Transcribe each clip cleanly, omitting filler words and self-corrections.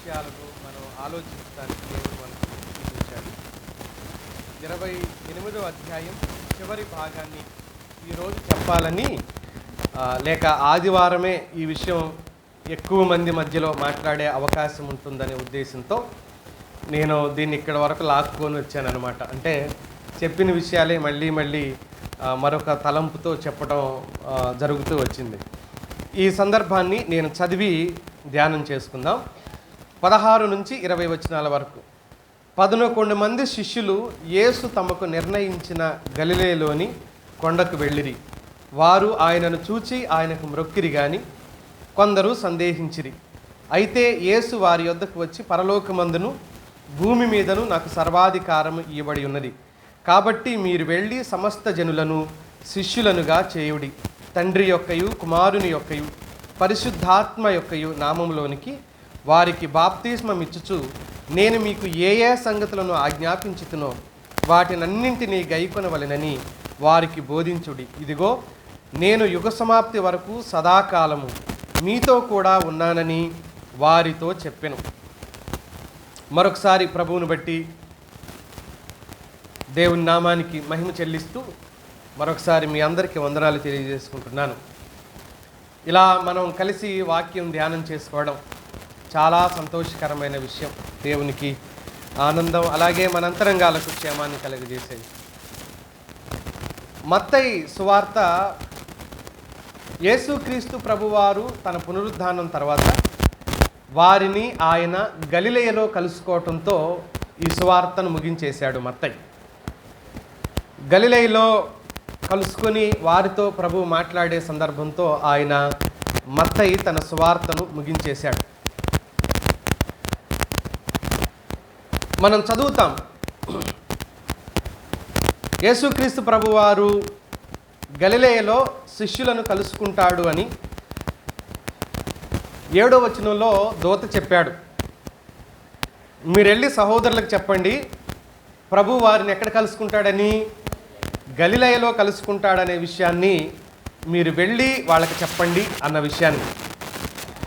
విషయాలను మనం ఆలోచించడానికి దేవుడు మనకు చూపించాడు. 28వ అధ్యాయం చివరి భాగాన్ని ఈరోజు చెప్పాలని లేక ఆదివారమే ఈ విషయం ఎక్కువ మంది మధ్యలో మాట్లాడే అవకాశం ఉంటుందనే ఉద్దేశంతో నేను దీన్ని ఇక్కడ వరకు లాక్కొని వచ్చాను అనమాట. అంటే చెప్పిన విషయాలే మళ్ళీ మరొక తలంపుతో చెప్పడం జరుగుతూ వచ్చింది. ఈ సందర్భాన్ని నేను చదివి ధ్యానం చేసుకుందాం. 16 నుంచి 20 వచనాల వరకు. 11 మంది శిష్యులు యేసు తమకు నిర్ణయించిన గలిలయలోని కొండకు వెళ్ళిరి. వారు ఆయనను చూచి ఆయనకు మ్రొక్కిరి గాని కొందరు సందేహించిరి. అయితే యేసు వారి యొద్దకు వచ్చి, పరలోకమందును భూమి మీదను నాకు సర్వాధికారం ఇవ్వబడి ఉన్నది. కాబట్టి మీరు వెళ్ళి సమస్త జనులను శిష్యులనుగా చేయుడి. తండ్రి యొక్కయు కుమారుని యొక్కయు పరిశుద్ధాత్మ యొక్కయు నామములోనికి వారికి బాప్తిస్మం ఇచ్చుచు, నేను మీకు ఏ సంగతులను ఆజ్ఞాపించుతునో వాటినన్నింటినీ గైకొనవలెనని వారికి బోధించుడి. ఇదిగో నేను యుగ సమాప్తి వరకు సదాకాలము మీతో కూడా ఉన్నానని వారితో చెప్పెను. మరొకసారి ప్రభువును బట్టి దేవుని నామానికి మహిమ చెల్లిస్తూ మరొకసారి మీ అందరికీ వందనాలు తెలియజేసుకుంటున్నాను. ఇలా మనం కలిసి వాక్యం ధ్యానం చేసుకోవడం చాలా సంతోషకరమైన విషయం. దేవునికి ఆనందం, అలాగే మన అంతరంగాలకు క్షేమాన్ని కలుగజేసేది. మత్తయి సువార్త యేసుక్రీస్తు ప్రభువారు తన పునరుద్ధానం తర్వాత వారిని ఆయన గలిలయలో కలుసుకోవటంతో ఈ సువార్తను ముగించేశాడు మత్తయి. గలిలయలో కలుసుకొని వారితో ప్రభు మాట్లాడే సందర్భంతో ఆయన మత్తయి తన సువార్తను ముగించేశాడు. మనం చదువుతాం, యేసుక్రీస్తు ప్రభువారు గలిలయలో శిష్యులను కలుసుకుంటాడు అని 7వ వచనంలో దూత చెప్పాడు. మీరెళ్ళి సహోదరులకు చెప్పండి, ప్రభు వారిని ఎక్కడ కలుసుకుంటాడని, గలిలయలో కలుసుకుంటాడనే విషయాన్ని మీరు వెళ్ళి వాళ్ళకి చెప్పండి అన్న విషయాన్ని.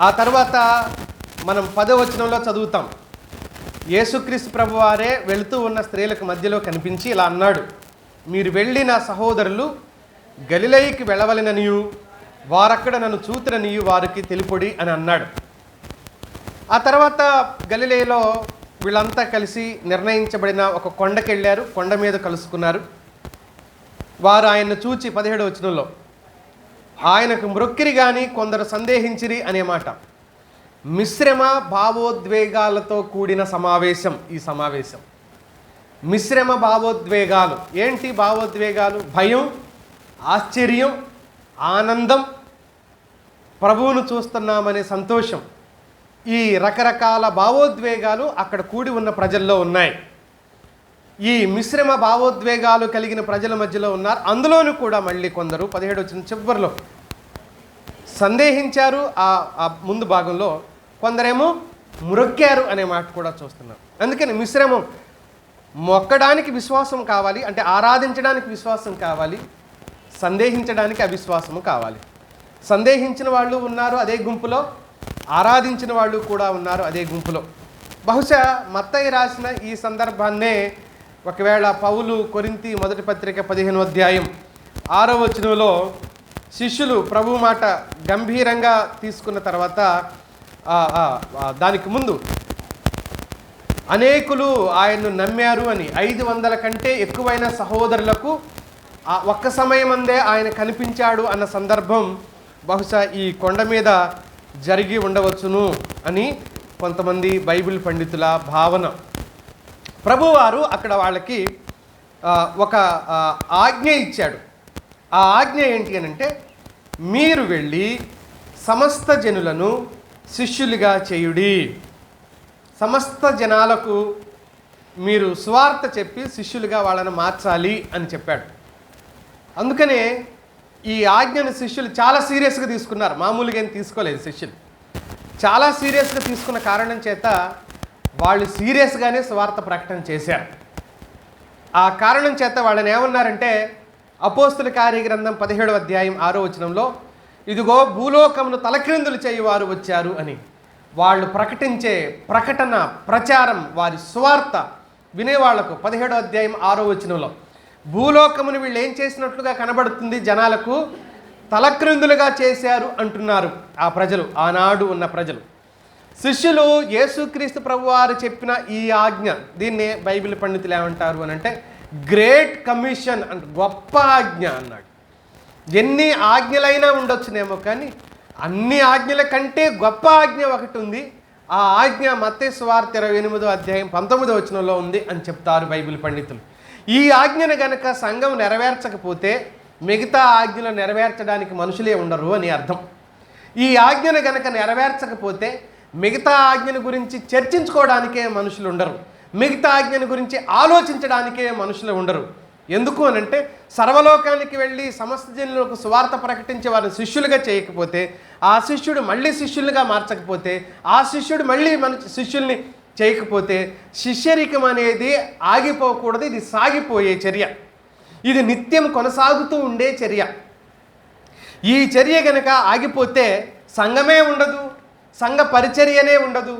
ఆ తర్వాత మనం 10వ వచనంలో చదువుతాం, యేసుక్రీస్తు ప్రభువారే వెళుతూ ఉన్న స్త్రీలకు మధ్యలో కనిపించి ఇలా అన్నాడు, మీరు వెళ్ళి నా సహోదరులు గలిలయకి వెళ్ళవలెననియు వారక్కడ నన్ను చూతురనియు వారికి తెలుపుడి అని అన్నాడు. ఆ తర్వాత గలిలయలో వీళ్ళంతా కలిసి నిర్ణయించబడిన ఒక కొండకి వెళ్ళారు. కొండ మీద కలుసుకున్నారు. వారు ఆయన్ను చూచి 17వ వచనంలో ఆయనకు మ్రొక్కిరి గాని కొందరు సందేహించిరి అనే మాట. మిశ్రమ భావోద్వేగాలతో కూడిన సమావేశం ఈ సమావేశం. మిశ్రమ భావోద్వేగాలు. ఏంటి భావోద్వేగాలు? భయం, ఆశ్చర్యం, ఆనందం, ప్రభువును చూస్తున్నామనే సంతోషం. ఈ రకరకాల భావోద్వేగాలు అక్కడ కూడి ఉన్న ప్రజల్లో ఉన్నాయి. ఈ మిశ్రమ భావోద్వేగాలు కలిగిన ప్రజల మధ్యలో ఉన్నారు. అందులోనూ కూడా మళ్ళీ కొందరు 17 వచ్చిన చివరిలో సందేహించారు. ఆ ముందు భాగంలో కొందరేమో మ్రొక్కారు అనే మాట కూడా చూస్తున్నాం. అందుకని మిశ్రమం. మొక్కడానికి విశ్వాసం కావాలి, అంటే ఆరాధించడానికి విశ్వాసం కావాలి, సందేహించడానికి అవిశ్వాసము కావాలి. సందేహించిన వాళ్ళు ఉన్నారు అదే గుంపులో, ఆరాధించిన వాళ్ళు కూడా ఉన్నారు అదే గుంపులో. బహుశా మత్తయి రాసిన ఈ సందర్భాన్నే ఒకవేళ పౌలు కొరింథీ మొదటి పత్రిక 15వ అధ్యాయం 6వ వచనంలో శిష్యులు ప్రభు మాట గంభీరంగా తీసుకున్న తర్వాత దానికి ముందు అనేకులు ఆయన్ను నమ్మారు అని 500 కంటే ఎక్కువైన సహోదరులకు ఒక్క సమయమందే ఆయన కనిపించాడు అన్న సందర్భం బహుశా ఈ కొండ మీద జరిగి ఉండవచ్చును అని కొంతమంది బైబిల్ పండితుల భావన. ప్రభువారు అక్కడ వాళ్ళకి ఒక ఆజ్ఞ ఇచ్చాడు. ఆ ఆజ్ఞ ఏంటి అని అంటే, మీరు వెళ్ళి సమస్త జనులను శిష్యులుగా చేయుడి. సమస్త జనాలకు మీరు సువార్త చెప్పి శిష్యులుగా వాళ్ళని మార్చాలి అని చెప్పాడు. అందుకనే ఈ ఆజ్ఞను శిష్యులు చాలా సీరియస్గా తీసుకున్నారు. మామూలుగా ఏం తీసుకోలేదు శిష్యులు. చాలా సీరియస్గా తీసుకున్న కారణం చేత వాళ్ళు సీరియస్గానే సువార్త ప్రకటన చేశారు. ఆ కారణం చేత వాళ్ళని ఏమన్నారంటే, అపోస్తుల కార్యగ్రంథం 17వ అధ్యాయం 6వ వచనంలో, ఇదిగో భూలోకమును తలక్రిందులు చేయువారు వచ్చారు అని. వాళ్ళు ప్రకటించే ప్రకటన, ప్రచారం, వారి సువార్త వినేవాళ్లకు 17వ అధ్యాయం 6వ వచనంలో భూలోకమును వీళ్ళు ఏం చేసినట్లుగా కనబడుతుంది, జనాలకు తలక్రిందులుగా చేశారు అంటున్నారు ఆ ప్రజలు, ఆనాడు ఉన్న ప్రజలు. శిష్యులు యేసుక్రీస్తు ప్రభువారు చెప్పిన ఈ ఆజ్ఞ, దీన్నే బైబిల్ పండితులు ఏమంటారు అని అంటే గ్రేట్ కమిషన్ అంటే గొప్ప ఆజ్ఞ అన్నాడు. ఎన్ని ఆజ్ఞలైనా ఉండొచ్చునేమో, కానీ అన్ని ఆజ్ఞల కంటే గొప్ప ఆజ్ఞ ఒకటి ఉంది. ఆ ఆజ్ఞ మత్తయి సువార్త 28వ అధ్యాయం 19వ వచనంలో ఉంది అని చెప్తారు బైబిల్ పండితులు. ఈ ఆజ్ఞను గనక సంఘం నెరవేర్చకపోతే మిగతా ఆజ్ఞలు నెరవేర్చడానికి మనుషులే ఉండరు అని అర్థం. ఈ ఆజ్ఞను గనక నెరవేర్చకపోతే మిగతా ఆజ్ఞల గురించి చర్చించుకోవడానికే మనుషులు ఉండరు, మిగతా ఆజ్ఞల గురించి ఆలోచించడానికే మనుషులు ఉండరు. ఎందుకు అనంటే సర్వలోకానికి వెళ్ళి సమస్త జనులకు సువార్త ప్రకటించే వారిని శిష్యులుగా చేయకపోతే, ఆ శిష్యుడు మళ్ళీ శిష్యులుగా మార్చకపోతే, ఆ శిష్యుడు మళ్ళీ మన శిష్యుల్ని చేయకపోతే శిష్యరికం అనేది ఆగిపోకూడదు. ఇది సాగిపోయే చర్య, ఇది నిత్యం కొనసాగుతూ ఉండే చర్య. ఈ చర్య గనక ఆగిపోతే సంఘమే ఉండదు, సంఘ పరిచర్యనే ఉండదు,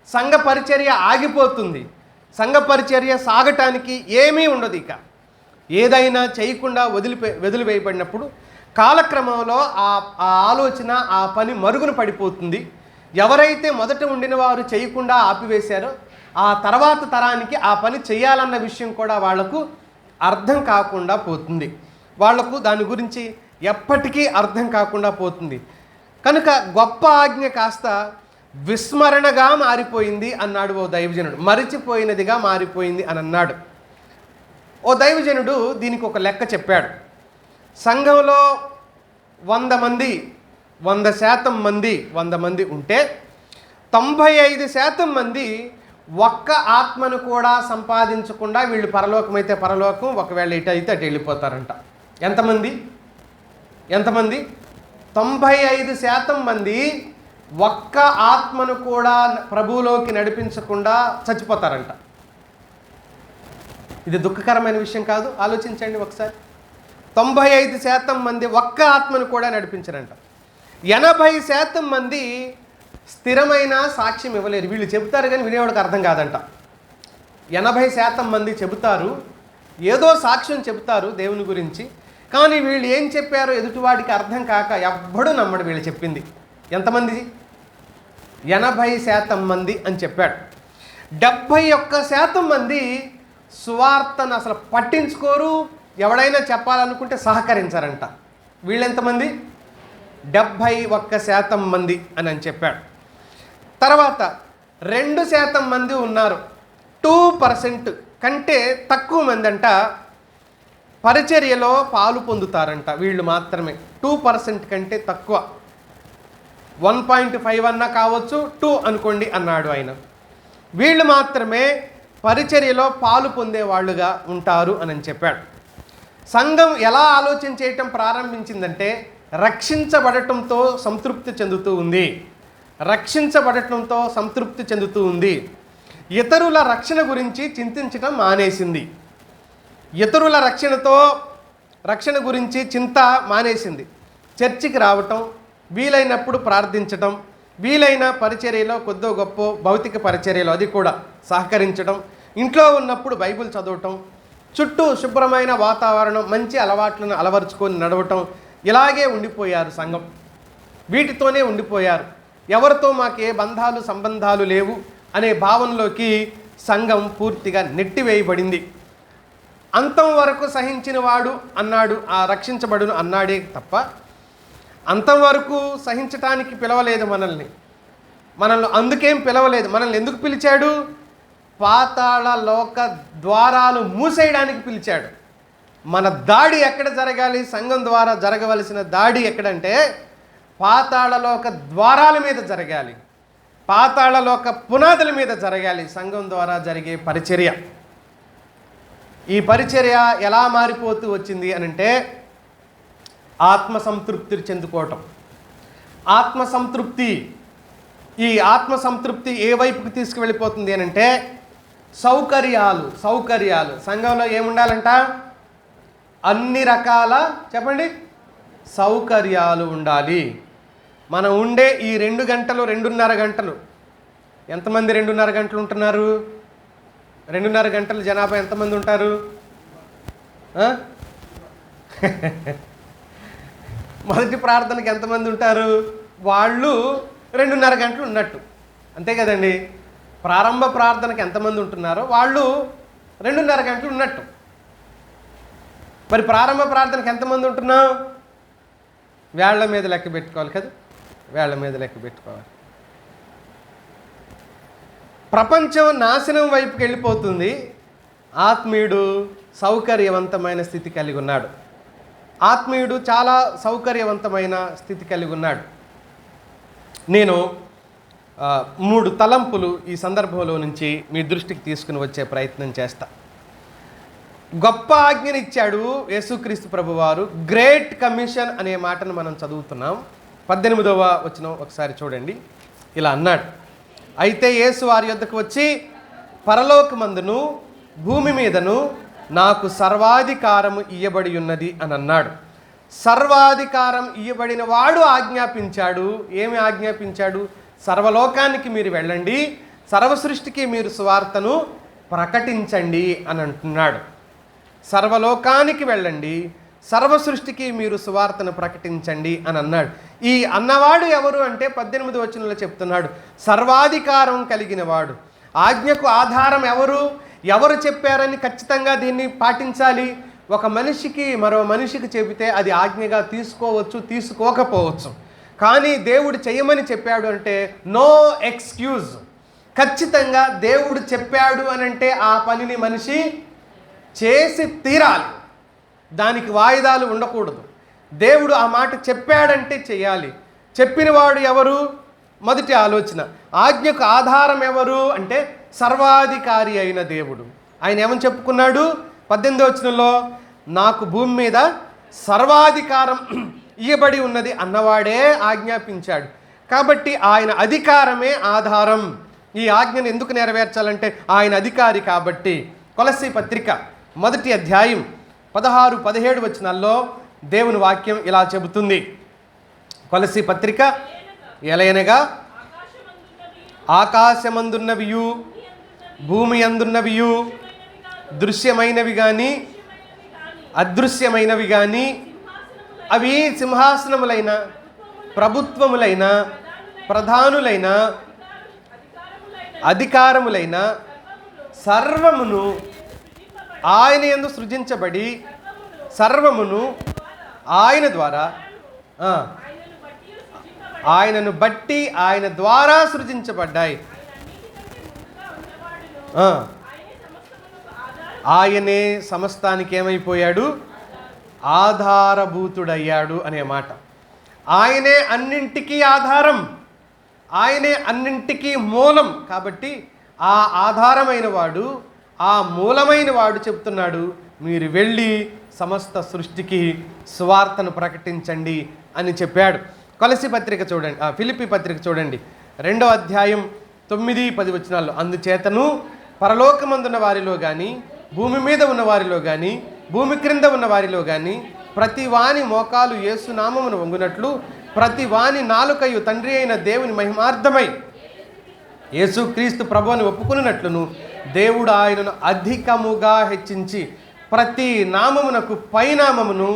సంఘ పరిచర్య ఆగిపోతుంది, సంఘ పరిచర్య సాగటానికి ఏమీ ఉండదు. ఇక ఏదైనా చేయకుండా వదిలివేయబడినప్పుడు కాలక్రమంలో ఆ ఆలోచన, ఆ పని మరుగున పడిపోతుంది. ఎవరైతే మొదట ఉండిన వారు చేయకుండా ఆపివేశారో ఆ తర్వాత తరానికి ఆ పని చేయాలన్న విషయం కూడా వాళ్లకు అర్థం కాకుండా పోతుంది, వాళ్లకు దాని గురించి ఎప్పటికీ అర్థం కాకుండా పోతుంది. కనుక గొప్ప ఆజ్ఞ కాస్త విస్మరణగా మారిపోయింది అన్నాడు ఓ దైవజనుడు, మరిచిపోయినదిగా మారిపోయింది అని అన్నాడు. ఓ దైవజనుడు దీనికి ఒక లెక్క చెప్పాడు. సంఘంలో 100 మంది 100% మంది ఉంటే 95% మంది ఒక్క ఆత్మను కూడా సంపాదించకుండా వీళ్ళు పరలోకమైతే పరలోకం, ఒకవేళ ఇటు అయితే అటు వెళ్ళిపోతారంట. ఎంతమంది 95% మంది ఒక్క ఆత్మను కూడా ప్రభువులోకి నడిపించకుండా చచ్చిపోతారంట. ఇది దుఃఖకరమైన విషయం కాదు? ఆలోచించండి ఒకసారి. 95% మంది ఒక్క ఆత్మను కూడా నడిపించరంట. 80% మంది స్థిరమైన సాక్ష్యం ఇవ్వలేరు. వీళ్ళు చెబుతారు కానీ వినేవాడికి అర్థం కాదంట. 80% మంది చెబుతారు, ఏదో సాక్ష్యం చెబుతారు దేవుని గురించి, కానీ వీళ్ళు ఏం చెప్పారో ఎదుటివాడికి అర్థం కాక ఎవ్వడూ నమ్మడు వీళ్ళు చెప్పింది. ఎంతమంది? 80% మంది అని చెప్పాడు. 71% మంది సువార్తను అసలు పట్టించుకోరు, ఎవడైనా చెప్పాలనుకుంటే సహకరించారంట. వీళ్ళెంతమంది? 71% మంది అని చెప్పాడు. తర్వాత 2% మంది ఉన్నారు, 2% కంటే తక్కువ మంది అంట పరిచర్యలో పాలు పొందుతారంట. వీళ్ళు మాత్రమే 2% కంటే తక్కువ, 1.5 అన్నా కావచ్చు, 2 అనుకోండి అన్నాడు ఆయన. వీళ్ళు మాత్రమే పరిచర్యలో పాలు పొందేవాళ్ళుగా ఉంటారు అని చెప్పాడు. సంఘం ఎలా ఆలోచన చేయటం ప్రారంభించిందంటే రక్షించబడటంతో సంతృప్తి చెందుతూ ఉంది, రక్షించబడటంతో సంతృప్తి చెందుతూ ఉంది. ఇతరుల రక్షణ గురించి చింతించటం మానేసింది, ఇతరుల రక్షణ గురించి చింత మానేసింది. చర్చికి రావటం, వీలైనప్పుడు ప్రార్థించటం, వీలైన పరిచర్యలో కొద్దో గొప్ప భౌతిక పరిచర్యలో అది కూడా సహకరించడం, ఇంట్లో ఉన్నప్పుడు బైబిల్ చదవటం, చుట్టూ శుభ్రమైన వాతావరణం, మంచి అలవాట్లను అలవరుచుకొని నడవటం, ఇలాగే ఉండిపోయారు సంఘం. వీటితోనే ఉండిపోయారు. ఎవరితో మాకే బంధాలు సంబంధాలు లేవు అనే భావనలోకి సంఘం పూర్తిగా నెట్టివేయబడింది. అంతం వరకు సహించిన వాడు అన్నాడు, ఆ రక్షించబడును అన్నాడే తప్ప అంతం వరకు సహించటానికి పిలవలేదు మనల్ని అందుకేం పిలవలేదు. మనల్ని ఎందుకు పిలిచాడు? పాతాళ లోక ద్వారాలు మూసేయడానికి పిలిచాడు. మన దాడి ఎక్కడ జరగాలి? సంఘం ద్వారా జరగవలసిన దాడి ఎక్కడంటే పాతాళలోక ద్వారాల మీద జరగాలి, పాతాళలోక పునాదుల మీద జరగాలి సంఘం ద్వారా జరిగే పరిచర్య. ఈ పరిచర్య ఎలా మారిపోతూ వచ్చింది అనంటే ఆత్మసంతృప్తి చెందుకోవటం. ఆత్మసంతృప్తి, ఈ ఆత్మసంతృప్తి ఏ వైపుకి తీసుకువెళ్ళిపోతుంది అనంటే సౌకర్యాలు. సంఘంలో ఏముండాలంట? అన్ని రకాల చెప్పండి సౌకర్యాలు ఉండాలి. మనం ఉండే ఈ 2 గంటలు 2.5 గంటలు ఎంతమంది 2.5 గంటలు ఉంటున్నారు? 2.5 గంటల జనాభా ఎంతమంది ఉంటారు? మొదటి ప్రార్థనకి ఎంతమంది ఉంటారు? వాళ్ళు 2.5 గంటలు ఉన్నట్టు, అంతే కదండి. ప్రారంభ ప్రార్థనకి ఎంతమంది ఉంటున్నారో వాళ్ళు 2.5 గంటలు ఉన్నట్టు. మరి ప్రారంభ ప్రార్థనకి ఎంతమంది ఉంటున్నాం? వేళ్ల మీద లెక్క పెట్టుకోవాలి కదా, వేళ్ల మీద లెక్క పెట్టుకోవాలి. ప్రపంచం నాశనం వైపుకి వెళ్ళిపోతుంది, ఆత్మీయుడు సౌకర్యవంతమైన స్థితి కలిగి ఉన్నాడు. ఆత్మీయుడు చాలా సౌకర్యవంతమైన స్థితి కలిగి ఉన్నాడు. నేను 3 తలంపులు ఈ సందర్భంలో నుంచి మీ దృష్టికి తీసుకుని వచ్చే ప్రయత్నం చేస్తా. గొప్ప ఆజ్ఞనిచ్చాడు యేసుక్రీస్తు ప్రభువారు. గ్రేట్ కమిషన్ అనే మాటను మనం చదువుతున్నాం. 18వ వచనం ఒకసారి చూడండి. ఇలా అన్నాడు, అయితే యేసు వారి యొద్దకు వచ్చి, పరలోకమందును భూమి మీదను నాకు సర్వాధికారము ఇయ్యబడి ఉన్నది అని అన్నాడు. సర్వాధికారం ఇయ్యబడిన వాడు ఆజ్ఞాపించాడు. ఏమి ఆజ్ఞాపించాడు? సర్వలోకానికి మీరు వెళ్ళండి, సర్వ సృష్టికి మీరు సువార్తను ప్రకటించండి అని అంటున్నాడు. సర్వలోకానికి వెళ్ళండి, సర్వ సృష్టికి మీరు సువార్తను ప్రకటించండి అని అన్నాడు. ఈ అన్నవాడు ఎవరు అంటే 18వ వచనంలో చెప్తున్నాడు, సర్వాధికారం కలిగిన వాడు. ఆజ్ఞకు ఆధారం ఎవరు? ఎవరు చెప్పారని ఖచ్చితంగా దీన్ని పాటించాలి. ఒక మనిషికి మరో మనిషికి చెబితే అది ఆజ్ఞగా తీసుకోవచ్చు, తీసుకోకపోవచ్చు. కానీ దేవుడు చేయమని చెప్పాడు అంటే నో ఎక్స్క్యూజ్. ఖచ్చితంగా దేవుడు చెప్పాడు అని అంటే ఆ పనిని మనిషి చేసి తీరాలి, దానికి వాయిదాలు ఉండకూడదు. దేవుడు ఆ మాట చెప్పాడంటే చేయాలి. చెప్పినవాడు ఎవరు? మొదటి ఆలోచన. ఆజ్ఞకు ఆధారం ఎవరు అంటే సర్వాధికారి అయిన దేవుడు. ఆయన ఏమని చెప్పుకున్నాడు? 18వ వచనంలో నాకు భూమి మీద సర్వాధికారం ఇయ్యబడి ఉన్నది అన్నవాడే ఆజ్ఞాపించాడు. కాబట్టి ఆయన అధికారమే ఆధారం. ఈ ఆజ్ఞను ఎందుకు నెరవేర్చాలంటే ఆయన అధికారి కాబట్టి. కొలస్సీ పత్రిక 1వ అధ్యాయం 16-17 వచనాల్లో దేవుని వాక్యం ఇలా చెబుతుంది. కొలస్సీ పత్రిక, ఎలయనగా ఆకాశమందున్నవియు భూమి అందున్నవియు దృశ్యమైనవి కానీ అదృశ్యమైనవి కానీ అవి సింహాసనములైన ప్రభుత్వములైన ప్రధానులైన అధికారములైన సర్వమును ఆయన యందు సృజించబడి సర్వమును ఆయన ద్వారా ఆయనను బట్టి ఆయన ద్వారా సృజించబడ్డాయి. ఆయనే సమస్తానికి ఏమైపోయాడు? ఆధారభూతుడయ్యాడు అనే మాట. ఆయనే అన్నింటికీ ఆధారం, ఆయనే అన్నింటికీ మూలం. కాబట్టి ఆ ఆధారమైన వాడు, ఆ మూలమైన వాడు చెప్తున్నాడు, మీరు వెళ్ళి సమస్త సృష్టికి సువార్తను ప్రకటించండి అని చెప్పాడు. కొలస్సీ పత్రిక చూడండి, ఫిలిప్పీ పత్రిక చూడండి, 2వ అధ్యాయం 9-10 వచనాల్లో, అందుచేతను పరలోకమందున్న వారిలో కానీ భూమి మీద ఉన్న వారిలో కానీ భూమి క్రింద ఉన్న వారిలో కానీ ప్రతి వాని మోకాలు యేసు నామమును వంగునట్లు ప్రతి వాని నాలుకయు తండ్రి అయిన దేవుని మహిమార్థమై యేసుక్రీస్తు ప్రభువుని ఒప్పుకున్నట్లును దేవుడు ఆయనను అధికముగా హెచ్చించి ప్రతి నామమునకు పైనామమును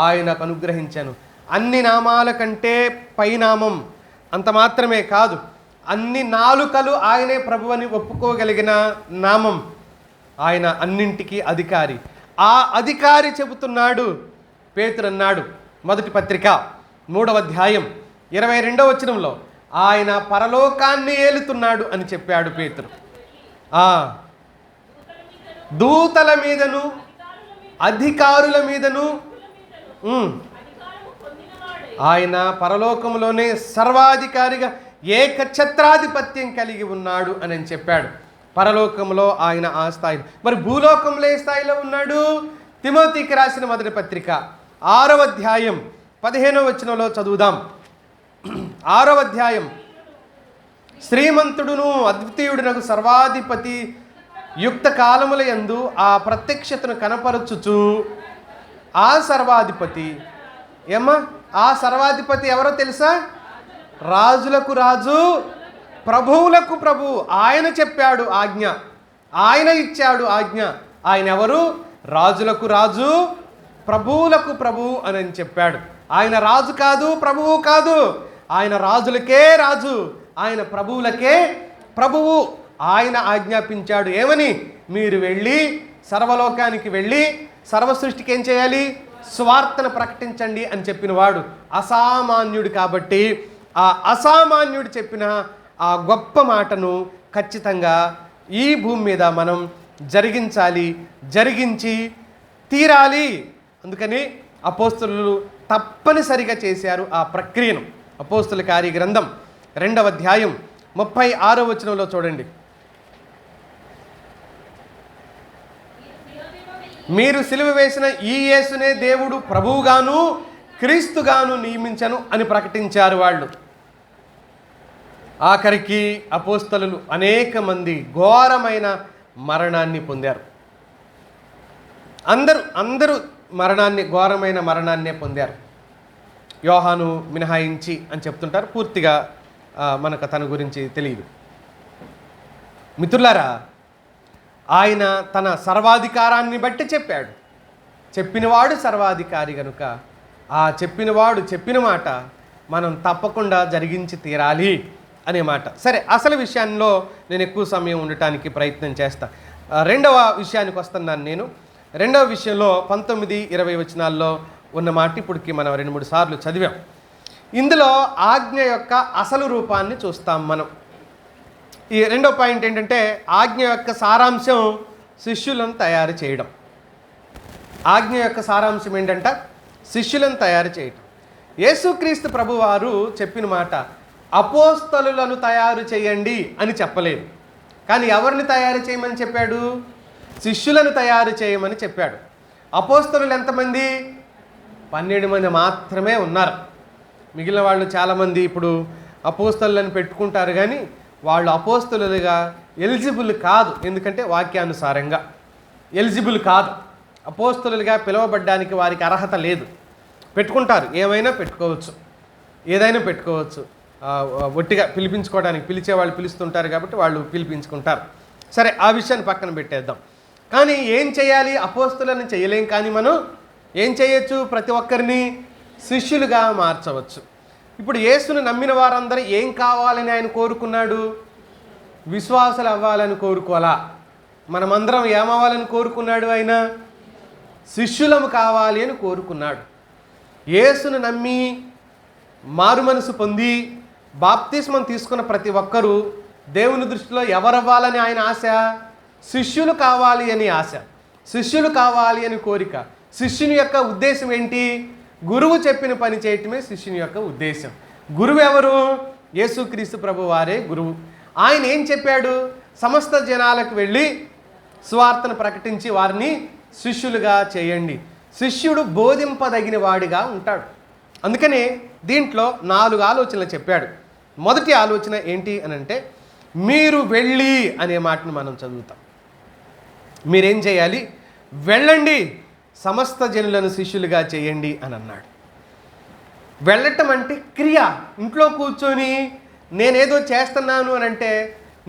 ఆయనకు అనుగ్రహించాను. అన్ని నామాల కంటే పైనామం. అంత మాత్రమే కాదు, అన్ని నాలుకలు ఆయనే ప్రభువని ఒప్పుకోగలిగిన నామం. ఆయన అన్నింటికీ అధికారి. ఆ అధికారి చెబుతున్నాడు. పేతురు అన్నాడు, మొదటి పత్రిక 3వ అధ్యాయం 22వ వచనంలో, ఆయన పరలోకాన్ని ఏలుతున్నాడు అని చెప్పాడు పేతురు. దూతల మీదను అధికారుల మీదను ఆయన పరలోకంలోనే సర్వాధికారిగా ఏకఛత్రాధిపత్యం కలిగి ఉన్నాడు అని చెప్పాడు. పరలోకంలో ఆయన ఆ స్థాయి. మరి భూలోకంలో ఏ స్థాయిలో ఉన్నాడు? తిమోతికి రాసిన మొదటి పత్రిక 6వ అధ్యాయం 15వ వచనంలో చదువుదాం. 6వ అధ్యాయం, శ్రీమంతుడును అద్వితీయుడునకు సర్వాధిపతి యుక్త కాలముల యందు ఆ ప్రత్యక్షతను కనపరచుచు ఆ సర్వాధిపతి ఆ సర్వాధిపతి ఎవరో తెలుసా? రాజులకు రాజు, ప్రభువులకు ప్రభు, ఆయన చెప్పాడు ఆజ్ఞ, ఆయన ఇచ్చాడు ఆజ్ఞ. ఆయన ఎవరు? రాజులకు రాజు, ప్రభువులకు ప్రభు అని చెప్పాడు. ఆయన రాజు కాదు, ప్రభువు కాదు. ఆయన రాజులకే రాజు, ఆయన ప్రభువులకే ప్రభువు. ఆయన ఆజ్ఞాపించాడు ఏమని? మీరు వెళ్ళి సర్వలోకానికి వెళ్ళి సర్వ సృష్టికి ఏం చేయాలి? స్వార్థను ప్రకటించండి అని చెప్పిన వాడు అసామాన్యుడు. కాబట్టి ఆ అసామాన్యుడు చెప్పిన ఆ గొప్ప మాటను ఖచ్చితంగా ఈ భూమి మీద మనం జరిగించాలి, జరిగించి తీరాలి. అందుకని అపోస్తలులు తప్పనిసరిగా చేశారు ఆ ప్రక్రియను. అపోస్తల కార్యగ్రంథం 2వ అధ్యాయం 36వ వచనంలో చూడండి. మీరు సిలువ వేసిన ఈ యేసునే దేవుడు ప్రభువుగాను క్రీస్తుగాను నియమించను అని ప్రకటించారు వాళ్ళు. ఆఖరికి అపోస్తలులు అనేక మంది ఘోరమైన మరణాన్ని పొందారు. అందరూ ఘోరమైన మరణాన్నే పొందారు. యోహాను మినహాయించి అని చెప్తుంటారు. పూర్తిగా మనకు తన గురించి తెలియదు. మిత్రులారా, ఆయన తన సర్వాధికారాన్ని బట్టి చెప్పాడు. చెప్పినవాడు సర్వాధికారి కనుక ఆ చెప్పినవాడు చెప్పిన మాట మనం తప్పకుండా జరిగించి తీరాలి అనే మాట. సరే, అసలు విషయాల్లో నేను ఎక్కువ సమయం ఉండటానికి ప్రయత్నం చేస్తా. రెండవ విషయానికి వస్తున్నాను నేను. రెండవ విషయంలో 19-20 వచనాల్లో ఉన్న మాట ఇప్పటికి మనం 2-3 సార్లు చదివాం. ఇందులో ఆజ్ఞ యొక్క అసలు రూపాన్ని చూస్తాం మనం. ఈ రెండో పాయింట్ ఏంటంటే ఆజ్ఞ యొక్క సారాంశం శిష్యులను తయారు చేయడం. ఆజ్ఞ యొక్క సారాంశం ఏంటంట? శిష్యులను తయారు చేయడం. యేసుక్రీస్తు ప్రభువారు చెప్పిన మాట అపోస్తలులను తయారు చేయండి అని చెప్పలేదు. కానీ ఎవరిని తయారు చేయమని చెప్పాడు? శిష్యులను తయారు చేయమని చెప్పాడు. అపోస్తలులు ఎంతమంది? 12 మంది మాత్రమే ఉన్నారు. మిగిలిన వాళ్ళు చాలామంది ఇప్పుడు అపోస్తలులను పెట్టుకుంటారు, కానీ వాళ్ళు అపోస్తలులుగా ఎలిజిబుల్ కాదు. ఎందుకంటే వాక్యానుసారంగా ఎలిజిబుల్ కాదు. అపోస్తలులుగా పిలువబడ్డానికి వారికి అర్హత లేదు. పెట్టుకుంటారు, ఏమైనా పెట్టుకోవచ్చు, ఏదైనా పెట్టుకోవచ్చు. ఒట్టిగా పిలిపించుకోవడానికి పిలిచేవాళ్ళు పిలుస్తుంటారు కాబట్టి వాళ్ళు పిలిపించుకుంటారు. సరే, ఆ విషయాన్ని పక్కన పెట్టేద్దాం. కానీ ఏం చేయాలి? అపోస్తలులను చేయలేం, కానీ మనం ఏం చేయొచ్చు? ప్రతి ఒక్కరిని శిష్యులుగా మార్చవచ్చు. ఇప్పుడు యేసును నమ్మిన వారందరూ ఏం కావాలని ఆయన కోరుకున్నాడు? విశ్వాసులు అవ్వాలని కోరుకోవాలా? మనమందరం ఏమవ్వాలని కోరుకున్నాడు? ఆయన శిష్యులము కావాలి అని కోరుకున్నాడు. యేసును నమ్మి మారు మనసు పొంది బాప్తిస్మం తీసుకున్న ప్రతి ఒక్కరూ దేవుని దృష్టిలో ఎవరవ్వాలని ఆయన ఆశ? శిష్యులు కావాలి అని ఆశ, శిష్యులు కావాలి అని కోరిక. శిష్యుని యొక్క ఉద్దేశం ఏంటి? గురువు చెప్పిన పని చేయటమే శిష్యుని యొక్క ఉద్దేశం. గురువు ఎవరు? యేసుక్రీస్తు ప్రభు వారే గురువు. ఆయన ఏం చెప్పాడు? సమస్త జనాలకు వెళ్ళి సువార్తను ప్రకటించి వారిని శిష్యులుగా చేయండి. శిష్యుడు బోధింపదగిన వాడిగా ఉంటాడు. అందుకనే దీంట్లో 4 ఆలోచనలు చెప్పాడు. మొదటి ఆలోచన ఏంటి అని అంటే, మీరు వెళ్ళి అనే మాటను మనం చదువుతాం. మీరేం చేయాలి? వెళ్ళండి, సమస్త జనులను శిష్యులుగా చేయండి అని అన్నాడు. వెళ్ళటం అంటే క్రియ. ఇంట్లో కూర్చొని నేనేదో చేస్తున్నాను అని అంటే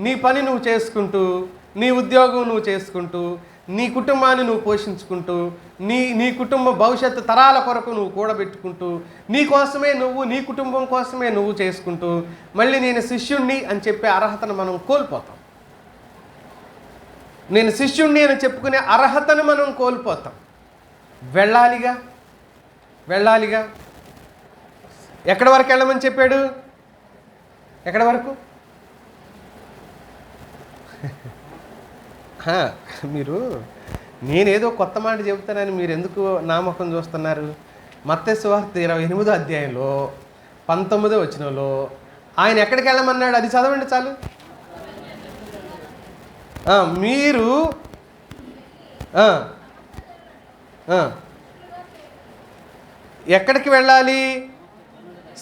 నీ పని నువ్వు చేసుకుంటూ, నీ ఉద్యోగం నువ్వు చేసుకుంటూ, నీ కుటుంబాన్ని నువ్వు పోషించుకుంటూ, నీ కుటుంబ భవిష్యత్తు తరాల కొరకు నువ్వు కూడబెట్టుకుంటూ, నీ కోసమే నువ్వు, నీ కుటుంబం కోసమే నువ్వు చేసుకుంటూ మళ్ళీ నేను శిష్యుణ్ణి అని చెప్పే అర్హతను మనం కోల్పోతాం. నేను శిష్యుణ్ణి అని చెప్పుకునే అర్హతను మనం కోల్పోతాం. వెళ్ళాలిగా. ఎక్కడి వరకు వెళ్ళమని చెప్పాడు? ఎక్కడి వరకు? మీరు నేనేదో కొత్త మాట చెబుతానని మీరు ఎందుకు నామకం చూస్తున్నారు? మత్తయి సువార్త 28వ అధ్యాయంలో 19వ వచనంలో ఆయన ఎక్కడికి వెళ్ళమన్నాడు? అది చదవండి చాలు. మీరు ఎక్కడికి వెళ్ళాలి?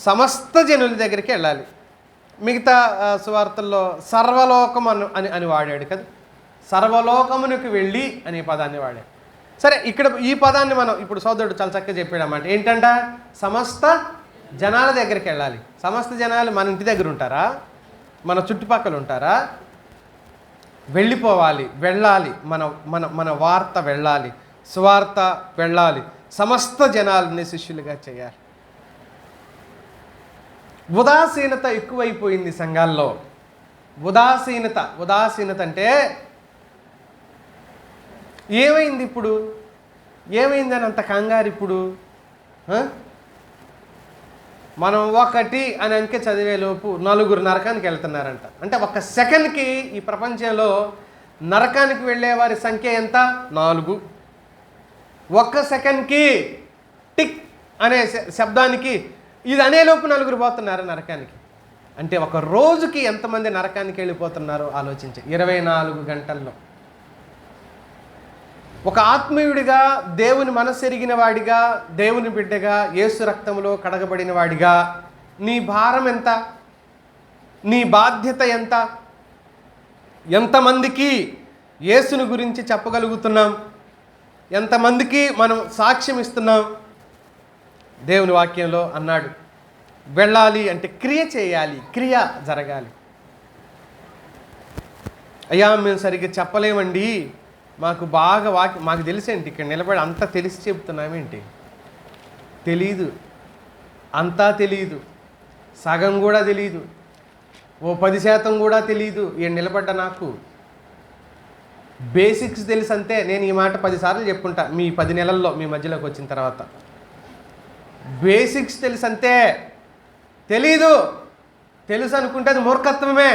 సమస్త జనుల దగ్గరికి వెళ్ళాలి. మిగతా సువార్తల్లో సర్వలోకం అని వాడాడు కదా. సర్వలోకమునికి వెళ్ళి అనే పదాన్ని వాడాడు. సరే, ఇక్కడ ఈ పదాన్ని మనం ఇప్పుడు సోదరుడు చాలా చక్కగా చెప్పాడు అన్నమాట. ఏంటంట? సమస్త జనాల దగ్గరికి వెళ్ళాలి. సమస్త జనాలు మన ఇంటి దగ్గర ఉంటారా? మన చుట్టుపక్కల ఉంటారా? వెళ్ళిపోవాలి, వెళ్ళాలి, మన మన మన వార్త వెళ్ళాలి, సువార్త వెళ్ళాలి, సమస్త జనాలని శిష్యులుగా చేయాలి. ఉదాసీనత ఎక్కువైపోయింది సంఘాల్లో. ఉదాసీనత అంటే ఏమైంది ఇప్పుడు? ఏమైందని అంత కంగారు ఇప్పుడు? మనం ఒకటి అని అంకె చదివేలోపు 4 నరకానికి వెళ్తున్నారంట. అంటే ఒక సెకండ్కి ఈ ప్రపంచంలో నరకానికి వెళ్ళే వారి సంఖ్య ఎంత? 4. ఒక్క సెకండ్కి టిక్ అనే శబ్దానికి ఇది అనేలోపు 4 పోతున్నారు నరకానికి. అంటే ఒక రోజుకి ఎంతమంది నరకానికి వెళ్ళిపోతున్నారో ఆలోచించే. 24 గంటల్లో ఒక ఆత్మీయుడిగా, దేవుని మనసెరిగిన వాడిగా, దేవుని బిడ్డగా, యేసు రక్తంలో కడగబడిన వాడిగా నీ భారం ఎంత? నీ బాధ్యత ఎంత? ఎంతమందికి యేసుని గురించి చెప్పగలుగుతున్నాం? ఎంతమందికి మనం సాక్ష్యం ఇస్తున్నాం? దేవుని వాక్యంలో అన్నాడు, వెళ్ళాలి అంటే క్రియ చేయాలి, క్రియ జరగాలి. అయ్యా మేము సరిగ్గా చెప్పలేమండి, మాకు బాగా మాకు తెలిసేంటి, ఇక్కడ నిలబడి అంతా తెలిసి చెప్తున్నామేంటి? తెలీదు, అంతా తెలీదు, సగం కూడా తెలీదు, ఓ 10% కూడా తెలీదు. నిలబడ్డ నాకు బేసిక్స్ తెలుసు అంతే. నేను ఈ మాట 10 సార్లు చెప్పుకుంటా మీ 10 నెలల్లో మీ మధ్యలోకి వచ్చిన తర్వాత. బేసిక్స్ తెలుసు అంతే. తెలీదు, తెలుసు అనుకుంటే అది మూర్ఖత్వమే.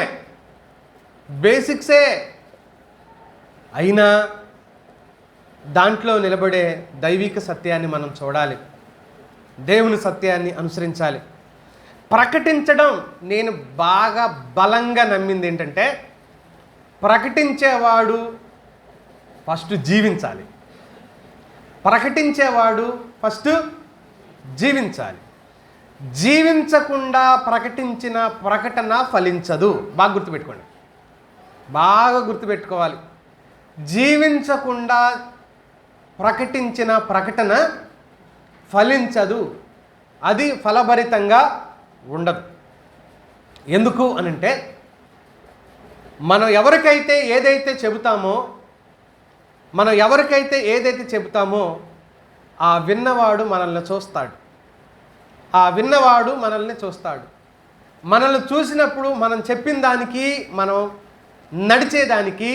బేసిక్సే అయినా దాంట్లో నిలబడే దైవిక సత్యాన్ని మనం చూడాలి, దేవుని సత్యాన్ని అనుసరించాలి. ప్రకటించడం, నేను బాగా బలంగా నమ్మింది ఏంటంటే, ప్రకటించేవాడు ఫస్ట్ జీవించాలి. ప్రకటించేవాడు ఫస్ట్ జీవించాలి. జీవించకుండా ప్రకటించిన ప్రకటన ఫలించదు. బాగా గుర్తుపెట్టుకోండి, బాగా గుర్తుపెట్టుకోవాలి. జీవించకుండా ప్రకటించిన ప్రకటన ఫలించదు, అది ఫలభరితంగా ఉండదు. ఎందుకు అనంటే, మనం ఎవరికైతే ఏదైతే చెబుతామో ఆ విన్నవాడు మనల్ని చూస్తాడు. మనల్ని చూసినప్పుడు మనం చెప్పిన దానికి, మనం నడిచేదానికి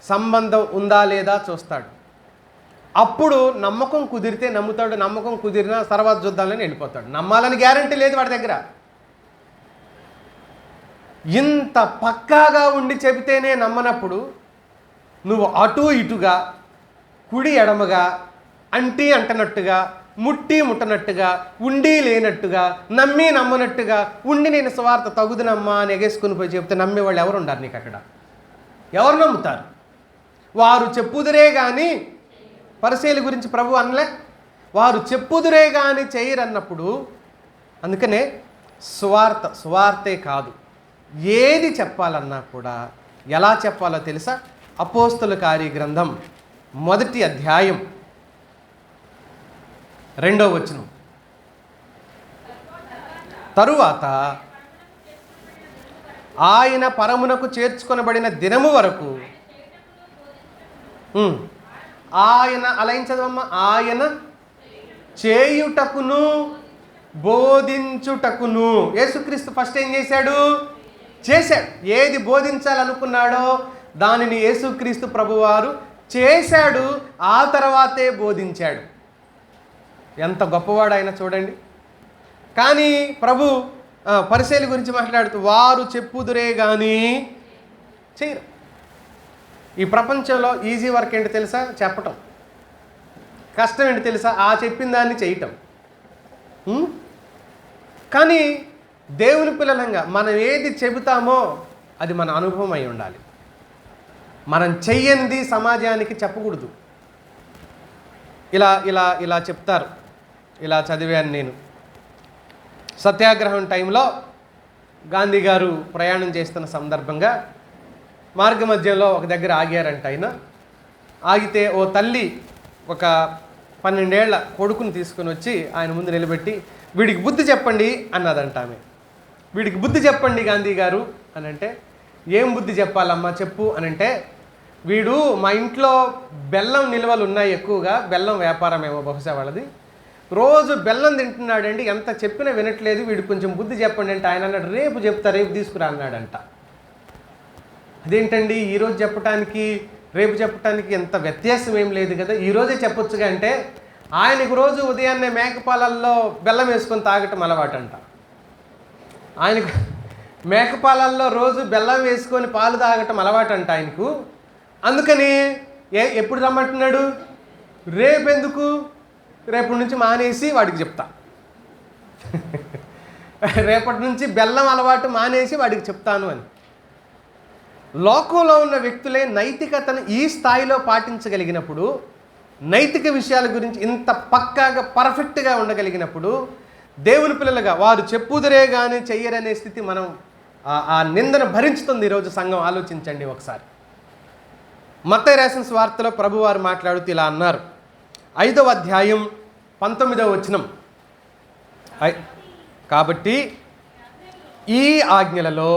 సంబంధం ఉందా లేదా చూస్తాడు. అప్పుడు నమ్మకం కుదిరితే నమ్ముతాడు, నమ్మకం కుదిరినా తర్వాత చూద్దామని వెళ్ళిపోతాడు. నమ్మాలని గ్యారంటీ లేదు వాడి దగ్గర. ఇంత పక్కాగా ఉండి చెబితేనే నమ్మనప్పుడు నువ్వు అటు ఇటుగా, కుడి ఎడమగా, అంటీ అంటనట్టుగా, ముట్టి ముట్టనట్టుగా, ఉండి లేనట్టుగా, నమ్మి నమ్మనట్టుగా ఉండి నేను స్వార్థ తగుదునమ్మా అని ఎగేసుకుని పోయి చెప్తే నమ్మేవాళ్ళు ఎవరు ఉండారు నీకు? అక్కడ ఎవరు నమ్ముతారు? వారు చెప్పుదురే కానీ, పరిసయ్యుల గురించి ప్రభు అనలే, వారు చెప్పుదురే కానీ చేయరన్నప్పుడు. అందుకనే సువార్తే కాదు, ఏది చెప్పాలన్నా కూడా ఎలా చెప్పాలో తెలుసా? అపోస్తల కార్య గ్రంథం 1వ అధ్యాయం 2వ వచనం. తరువాత ఆయన పరమునకు చేర్చుకొనబడిన దినము వరకు ఆయన అలయించదమ్మా, ఆయన చేయుటకును బోధించుటకును. యేసుక్రీస్తు ఫస్ట్ ఏం చేశాడు? ఏది బోధించాలనుకున్నాడో దానిని యేసుక్రీస్తు ప్రభువారు చేశాడు, ఆ తర్వాతే బోధించాడు. ఎంత గొప్పవాడు ఆయన చూడండి. కానీ ప్రభు పరిసయ్యుల గురించి మాట్లాడుతూ వారు చెప్పుదురే కానీ చేయరు. ఈ ప్రపంచంలో ఈజీ వర్క్ ఏంటి తెలుసా? చెప్పటం. కష్టం ఏంటి తెలుసా? ఆ చెప్పిన దాన్ని చేయటం. కానీ దేవుని పిల్లలంగా మనం ఏది చెబుతామో అది మన అనుభవం అయి ఉండాలి. మనం చెయ్యనిది సమాజానికి చెప్పకూడదు. ఇలా చెప్తారు. ఇలా చదివాను నేను. సత్యాగ్రహం టైంలో గాంధీ గారు ప్రయాణం చేస్తున్న సందర్భంగా మార్గ మధ్యలో ఒక దగ్గర ఆగారంట. ఆయన ఆగితే ఓ తల్లి ఒక 12 ఏళ్ల కొడుకుని తీసుకుని వచ్చి ఆయన ముందు నిలబెట్టి, వీడికి బుద్ధి చెప్పండి అన్నదంట ఆమె. వీడికి బుద్ధి చెప్పండి గాంధీ గారు అని అంటే, ఏం బుద్ధి చెప్పాలమ్మా చెప్పు అని అంటే, వీడు మా ఇంట్లో బెల్లం నిల్వలు ఉన్నాయి ఎక్కువగా, బెల్లం వ్యాపారం ఏమో బహుశా వాళ్ళది, రోజు బెల్లం తింటున్నాడండి, ఎంత చెప్పినా వినట్లేదు, వీడు కొంచెం బుద్ధి చెప్పండి అంటే ఆయన అన్నాడు రేపు చెప్తా, రేపు తీసుకురా అన్నాడంట. అదేంటండి ఈరోజు చెప్పటానికి రేపు చెప్పటానికి ఎంత వ్యత్యాసం ఏం లేదు కదా, ఈరోజే చెప్పొచ్చుగా అంటే, ఆయనకు రోజు ఉదయాన్నే మేకపాలల్లో బెల్లం వేసుకొని తాగటం అలవాటంట. ఆయనకు మేకపాలల్లో రోజు బెల్లం వేసుకొని పాలు తాగటం అలవాటంట ఆయనకు. అందుకని ఎప్పుడు రమ్మంటున్నాడు, రేపెందుకు, రేపటి నుంచి మానేసి వాడికి చెప్తా రేపటి నుంచి బెల్లం అలవాటు మానేసి వాడికి చెప్తాను అని. లోకంలో ఉన్న వ్యక్తులే నైతికతను ఈ స్థాయిలో పాటించగలిగినప్పుడు, నైతిక విషయాల గురించి ఇంత పక్కాగా పర్ఫెక్ట్గా ఉండగలిగినప్పుడు, దేవుని పిల్లలుగా వారు చెప్పుదరే కానీ చెయ్యరనే స్థితి మనం ఆ నిందను భరించుతుంది ఈరోజు సంఘం. ఆలోచించండి ఒకసారి. మత్తయి రాసిన సువార్తలో ప్రభువారు మాట్లాడుతూ ఇలా అన్నారు, 5వ అధ్యాయం 19వ వచనం. కాబట్టి ఈ ఆజ్ఞలలో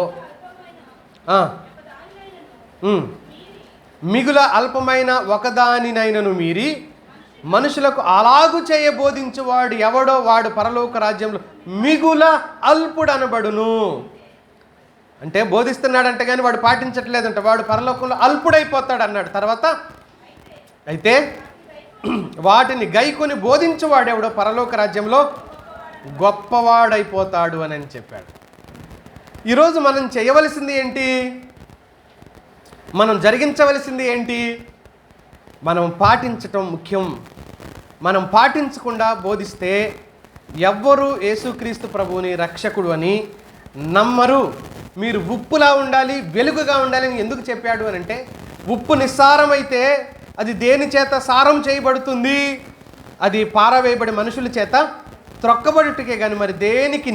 మిగుల అల్పమైన ఒకదానినైనను మీరి మనుషులకు అలాగు చేయబోధించువాడు ఎవడో వాడు పరలోక రాజ్యంలో మిగుల అల్పుడు అనబడును. అంటే బోధిస్తున్నాడంటే కానీ వాడు పాటించట్లేదంట, వాడు పరలోకంలో అల్పుడైపోతాడు అన్నాడు. తర్వాత అయితే వాటిని గైకొని బోధించువాడు ఎవడో పరలోక రాజ్యంలో గొప్పవాడైపోతాడు అని చెప్పాడు. ఈరోజు మనం చేయవలసింది ఏంటి, మనం జరిగించవలసింది ఏంటి, మనం పాటించటం ముఖ్యం. మనం పాటించకుండా బోధిస్తే ఎవ్వరూ యేసుక్రీస్తు ప్రభువుని రక్షకుడు అని నమ్మరు. మీరు ఉప్పులా ఉండాలి, వెలుగుగా ఉండాలి అని ఎందుకు చెప్పాడు అని అంటే, ఉప్పు నిస్సారమైతే అది దేని చేత సారం చేయబడుతుంది, అది పారవేయబడి మనుషుల చేత త్రొక్కబడుటకే కానీ మరి దేనికి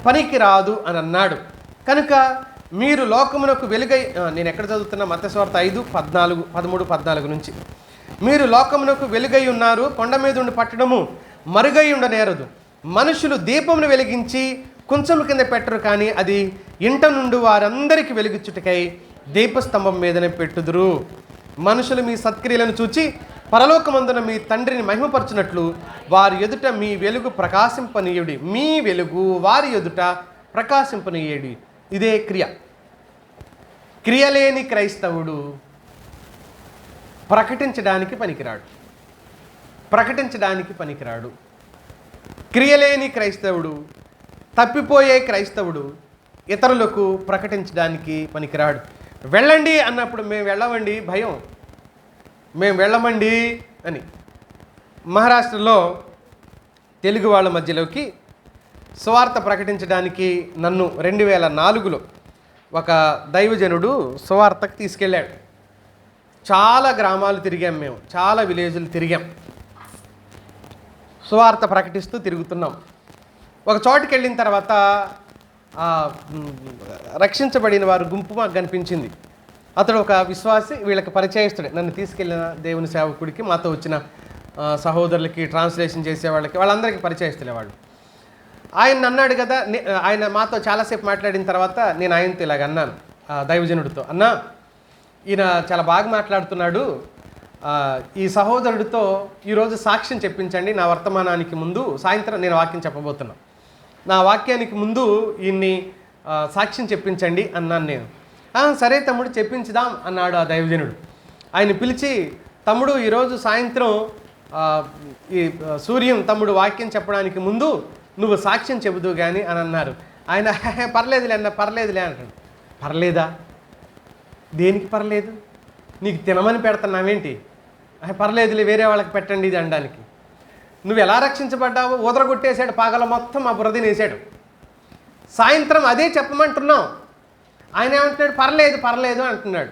పనికి రాదు అని అన్నాడు. కనుక మీరు లోకమునకు వెలుగై, నేను ఎక్కడ చదువుతున్నా, మత్తయి సువార్త 5:13-14 నుంచి, మీరు లోకమునకు వెలుగై ఉన్నారు, కొండ మీద ఉండి పట్టడము మరుగై ఉండనేరదు. మనుషులు దీపమును వెలిగించి కుంచము కింద పెట్టరు, కానీ అది ఇంట నుండి వారందరికీ వెలుగుచ్చుటకై దీపస్తంభం మీదనే పెట్టుదురు. మనుషులు మీ సత్క్రియలను చూచి పరలోకమందున మీ తండ్రిని మహిమపరచునట్లు వారి ఎదుట మీ వెలుగు ప్రకాశింపనీయుడి. మీ వెలుగు వారి ఎదుట ప్రకాశింపనీయుడి. ఇదే క్రియ. క్రియలేని క్రైస్తవుడు ప్రకటించడానికి పనికిరాడు, ప్రకటించడానికి పనికిరాడు. క్రియలేని క్రైస్తవుడు, తప్పిపోయే క్రైస్తవుడు ఇతరులకు ప్రకటించడానికి పనికిరాడు. వెళ్ళండి అన్నప్పుడు మేము వెళ్ళమండి, భయం, మేము వెళ్ళమండి అని. మహారాష్ట్రలో తెలుగు వాళ్ళ మధ్యలోకి సువార్త ప్రకటించడానికి నన్ను 2004లో ఒక దైవజనుడు సువార్తకు తీసుకెళ్ళాడు. చాలా గ్రామాలు తిరిగాం, మేము చాలా విలేజులు తిరిగాం, సువార్త ప్రకటిస్తూ తిరుగుతున్నాం. ఒక చోటుకి వెళ్ళిన తర్వాత రక్షించబడిన వారు గుంపు మాకు కనిపించింది. అతడు ఒక విశ్వాసి, వీళ్ళకి పరిచయస్తుడే. నన్ను తీసుకెళ్ళిన దేవుని సేవకుడికి, మాతో వచ్చిన సహోదరులకి, ట్రాన్స్లేషన్ చేసే వాళ్ళకి, వాళ్ళందరికీ పరిచయస్తులే వాళ్ళు. ఆయన అన్నాడు కదా, ఆయన మాతో చాలాసేపు మాట్లాడిన తర్వాత నేను ఆయనతో ఇలాగ అన్నాను, దైవజనుడితో, అన్నా ఈయన చాలా బాగా మాట్లాడుతున్నాడు, ఈ సహోదరుడితో ఈరోజు సాక్ష్యం చెప్పించండి. నా వర్తమానానికి ముందు సాయంత్రం నేను వాక్యం చెప్పబోతున్నాను, నా వాక్యానికి ముందు ఈయన్ని సాక్ష్యం చెప్పించండి అన్నాను నేను. సరే తమ్ముడు చెప్పించుదాం అన్నాడు ఆ దైవజనుడు. ఆయన పిలిచి, తమ్ముడు ఈరోజు సాయంత్రం ఈ సూర్యం తమ్ముడు వాక్యం చెప్పడానికి ముందు నువ్వు సాక్ష్యం చెబుదు కానీ అని అన్నారు. ఆయన పర్లేదులే అన్న, పర్లేదులే అంటాడు. పర్లేదా, దేనికి పర్లేదు, నీకు తినమని పెడుతున్నావేంటి, పర్లేదులే వేరే వాళ్ళకి పెట్టండి ఇది అనడానికి. నువ్వు ఎలా రక్షించబడ్డావు, ఊదరగొట్టేశాడు, పగల మొత్తం ఆ బురదని వేసాడు. సాయంత్రం అదే చెప్పమంటున్నావు, ఆయన ఏమంటున్నాడు, పర్లేదు పర్లేదు అంటున్నాడు.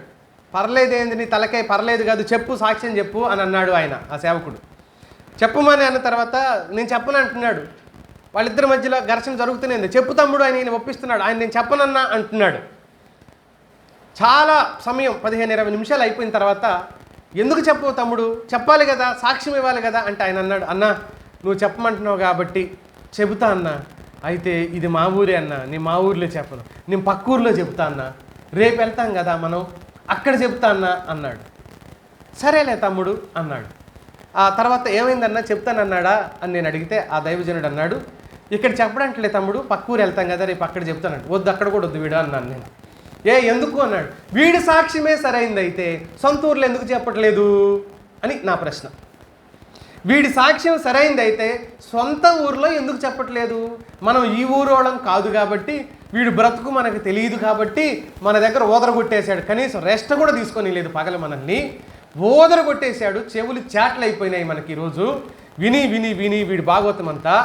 పర్లేదు ఏంది, నీ తలకాయ పర్లేదు కాదు, చెప్పు, సాక్ష్యం చెప్పు అని అన్నాడు ఆయన, ఆ సేవకుడు. చెప్పమని అన్న తర్వాత నేను చెప్పను అంటున్నాడు. వాళ్ళిద్దరి మధ్యలో ఘర్షణ జరుగుతూనే, చెప్పు తమ్ముడు అని నేను ఒప్పిస్తున్నాడు. ఆయన నేను చెప్పనన్నా అంటున్నాడు. చాలా సమయం 15-20 నిమిషాలు అయిపోయిన తర్వాత, ఎందుకు చెప్పు తమ్ముడు, చెప్పాలి కదా, సాక్ష్యం ఇవ్వాలి కదా అంటే ఆయన అన్నాడు, అన్నా నువ్వు చెప్పమంటున్నావు కాబట్టి చెబుతా అన్నా, అయితే ఇది మా ఊరే అన్న, నేను మా ఊర్లో చెప్పను, నేను పక్క ఊర్లో చెప్తా అన్న, రేపు వెళ్తాం కదా మనం, అక్కడ చెప్తా అన్న అన్నాడు. సరేలే తమ్ముడు అన్నాడు. ఆ తర్వాత ఏమైందన్నా చెప్తానన్నాడా అని నేను అడిగితే ఆ దైవజనుడు అన్నాడు, ఇక్కడ చెప్పడానికిలే తమ్ముడు, పక్క ఊరు వెళ్తాం కదా, రేపు అక్కడ చెప్తానండి. వద్దు, అక్కడ కూడా వద్దు వీడు అన్నాను నేను. ఎందుకు అన్నాడు. వీడి సాక్ష్యమే సరైంది అయితే సొంత ఊర్లో ఎందుకు చెప్పట్లేదు అని నా ప్రశ్న. వీడి సాక్ష్యం సరైంది అయితే సొంత ఊర్లో ఎందుకు చెప్పట్లేదు? మనం ఈ ఊరోళం కాదు కాబట్టి, వీడు బ్రతుకు మనకు తెలియదు కాబట్టి మన దగ్గర ఓదరగొట్టేశాడు, కనీసం రెస్ట్ కూడా తీసుకొని లేదు, పగల మనల్ని ఓదరగొట్టేశాడు, చెవులు చాట్లు అయిపోయినాయి మనకి ఈరోజు విని విని విని వీడి భాగవతం అంతా.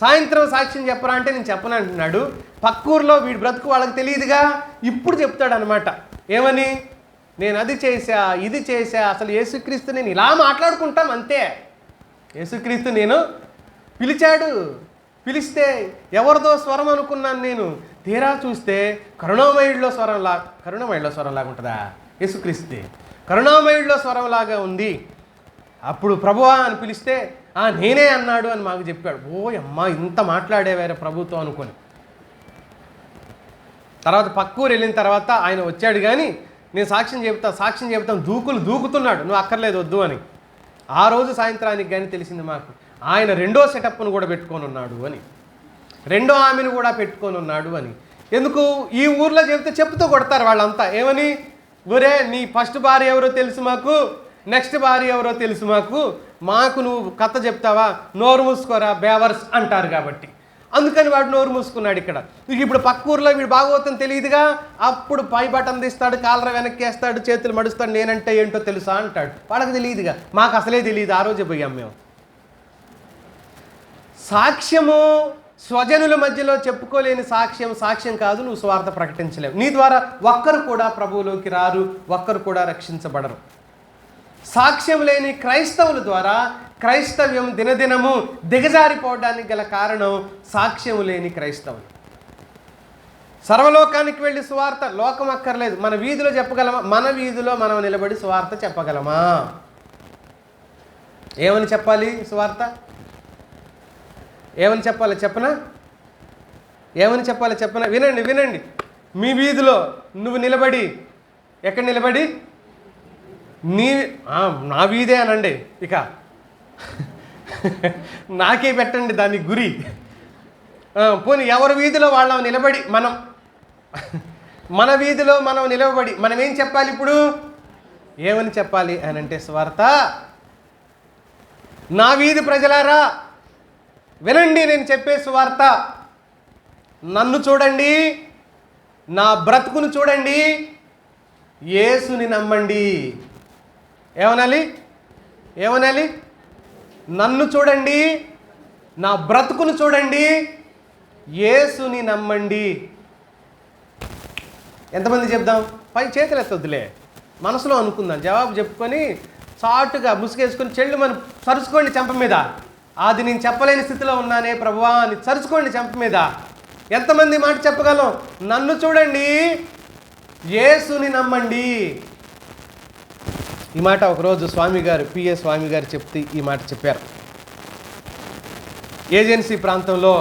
సాయంత్రం సాక్ష్యం చెప్పరా అంటే నేను చెప్పను అంటున్నాడు. పక్కూరులో వీడి బ్రతుకు వాళ్ళకి తెలియదుగా, ఇప్పుడు చెప్తాడు అనమాట. ఏమని? నేను అది చేశా, ఇది చేశా, అసలు యేసుక్రీస్తు నేను ఇలా మాట్లాడుకుంటాం అంతే. యేసుక్రీస్తు నేను పిలిచాడు, పిలిస్తే ఎవరిదో స్వరం అనుకున్నాను నేను, తీరా చూస్తే కరుణామయుడిలో స్వరంలాగా ఉంటుందా? యేసుక్రీస్తు కరుణామయుడిలో స్వరంలాగా ఉంది. అప్పుడు ప్రభువా అని పిలిస్తే నేనే అన్నాడు అని మాకు చెప్పాడు. ఓ అమ్మా, ఇంత మాట్లాడేవారు ప్రభుతో అనుకొని. తర్వాత పక్కూరు వెళ్ళిన తర్వాత ఆయన వచ్చాడు, కానీ నేను సాక్ష్యం చెబుతాను దూకుతున్నాడు, నువ్వు అక్కర్లేదు వద్దు అని. ఆ రోజు సాయంత్రానికి కానీ తెలిసింది మాకు, ఆయన రెండో సెటప్ను కూడా పెట్టుకొని ఉన్నాడు అని, రెండో ఆమెను కూడా పెట్టుకొని ఉన్నాడు అని. ఎందుకు? ఈ ఊర్లో చెప్తూ కొడతారు వాళ్ళంతా. ఏమని? ఒరే, నీ ఫస్ట్ భార్య ఎవరో తెలుసు మాకు, నెక్స్ట్ భార్య ఎవరో తెలుసు మాకు నువ్వు కథ చెప్తావా, నోరు మూసుకోరా బేవర్స్ అంటారు కాబట్టి. అందుకని వాడు నోరు మూసుకున్నాడు. ఇక్కడ ఇప్పుడు పక్క ఊర్లో వీడు భాగవతం తెలియదుగా, అప్పుడు పై బటన్ తీస్తాడు, కాలర వెనక్కి వేస్తాడు, చేతులు మడుస్తాడు, నేనంటే ఏంటో తెలుసా అంటాడు. వాళ్ళకి తెలియదుగా, మాకు అసలే తెలియదు. ఆ రోజే పోయాం మేము. సాక్ష్యము స్వజనుల మధ్యలో చెప్పుకోలేని సాక్ష్యం కాదు. నువ్వు స్వార్థ ప్రకటించలేవు. నీ ద్వారా ఒక్కరు కూడా ప్రభువులోకి రారు, ఒక్కరు కూడా రక్షించబడరు. సాక్ష్యం లేని క్రైస్తవుల ద్వారా క్రైస్తవ్యం దినదినము దిగజారిపోవడానికి గల కారణం సాక్ష్యం లేని క్రైస్తవులు. సర్వలోకానికి వెళ్ళి సువార్త, లోకం అక్కర్లేదు, మన వీధిలో చెప్పగలమా? మన వీధిలో మనం నిలబడి సువార్త చెప్పగలమా? ఏమని చెప్పాలి సువార్త? ఏమని చెప్పాలి చెప్పనా? వినండి. మీ వీధిలో నువ్వు నిలబడి, ఎక్కడ నిలబడి? నా వీధే అనండి, ఇక నాకే పెట్టండి దానికి గురి. పోనీ ఎవరి వీధిలో వాళ్ళం నిలబడి, మన వీధిలో మనం నిలబడి మనం ఏం చెప్పాలి ఇప్పుడు? ఏమని చెప్పాలి అని అంటే, సువార్త, నా వీధి ప్రజలారా వినండి, నేను చెప్పే సువార్త, నన్ను చూడండి, నా బ్రతుకును చూడండి, యేసుని నమ్మండి. ఏమనాలి? నన్ను చూడండి, నా బ్రతుకును చూడండి, యేసుని నమ్మండి. ఎంతమంది చెప్దాం? పై చేతులు ఎత్తొద్దులే, మనసులో అనుకుందాం, జవాబు చెప్పుకొని చాటుగా ముసుగేసుకొని చెల్లు మనం సరుచుకోండి చెంప మీద. అది నేను చెప్పలేని స్థితిలో ఉన్నానే ప్రభువా అని సరుచుకోండి చెంప మీద. ఎంతమంది మాట చెప్పగలం? నన్ను చూడండి, యేసుని నమ్మండి. ఈ మాట ఒకరోజు పిఏ స్వామి గారు చెప్తే ఈ మాట చెప్పారు. ఏజెన్సీ ప్రాంతంలో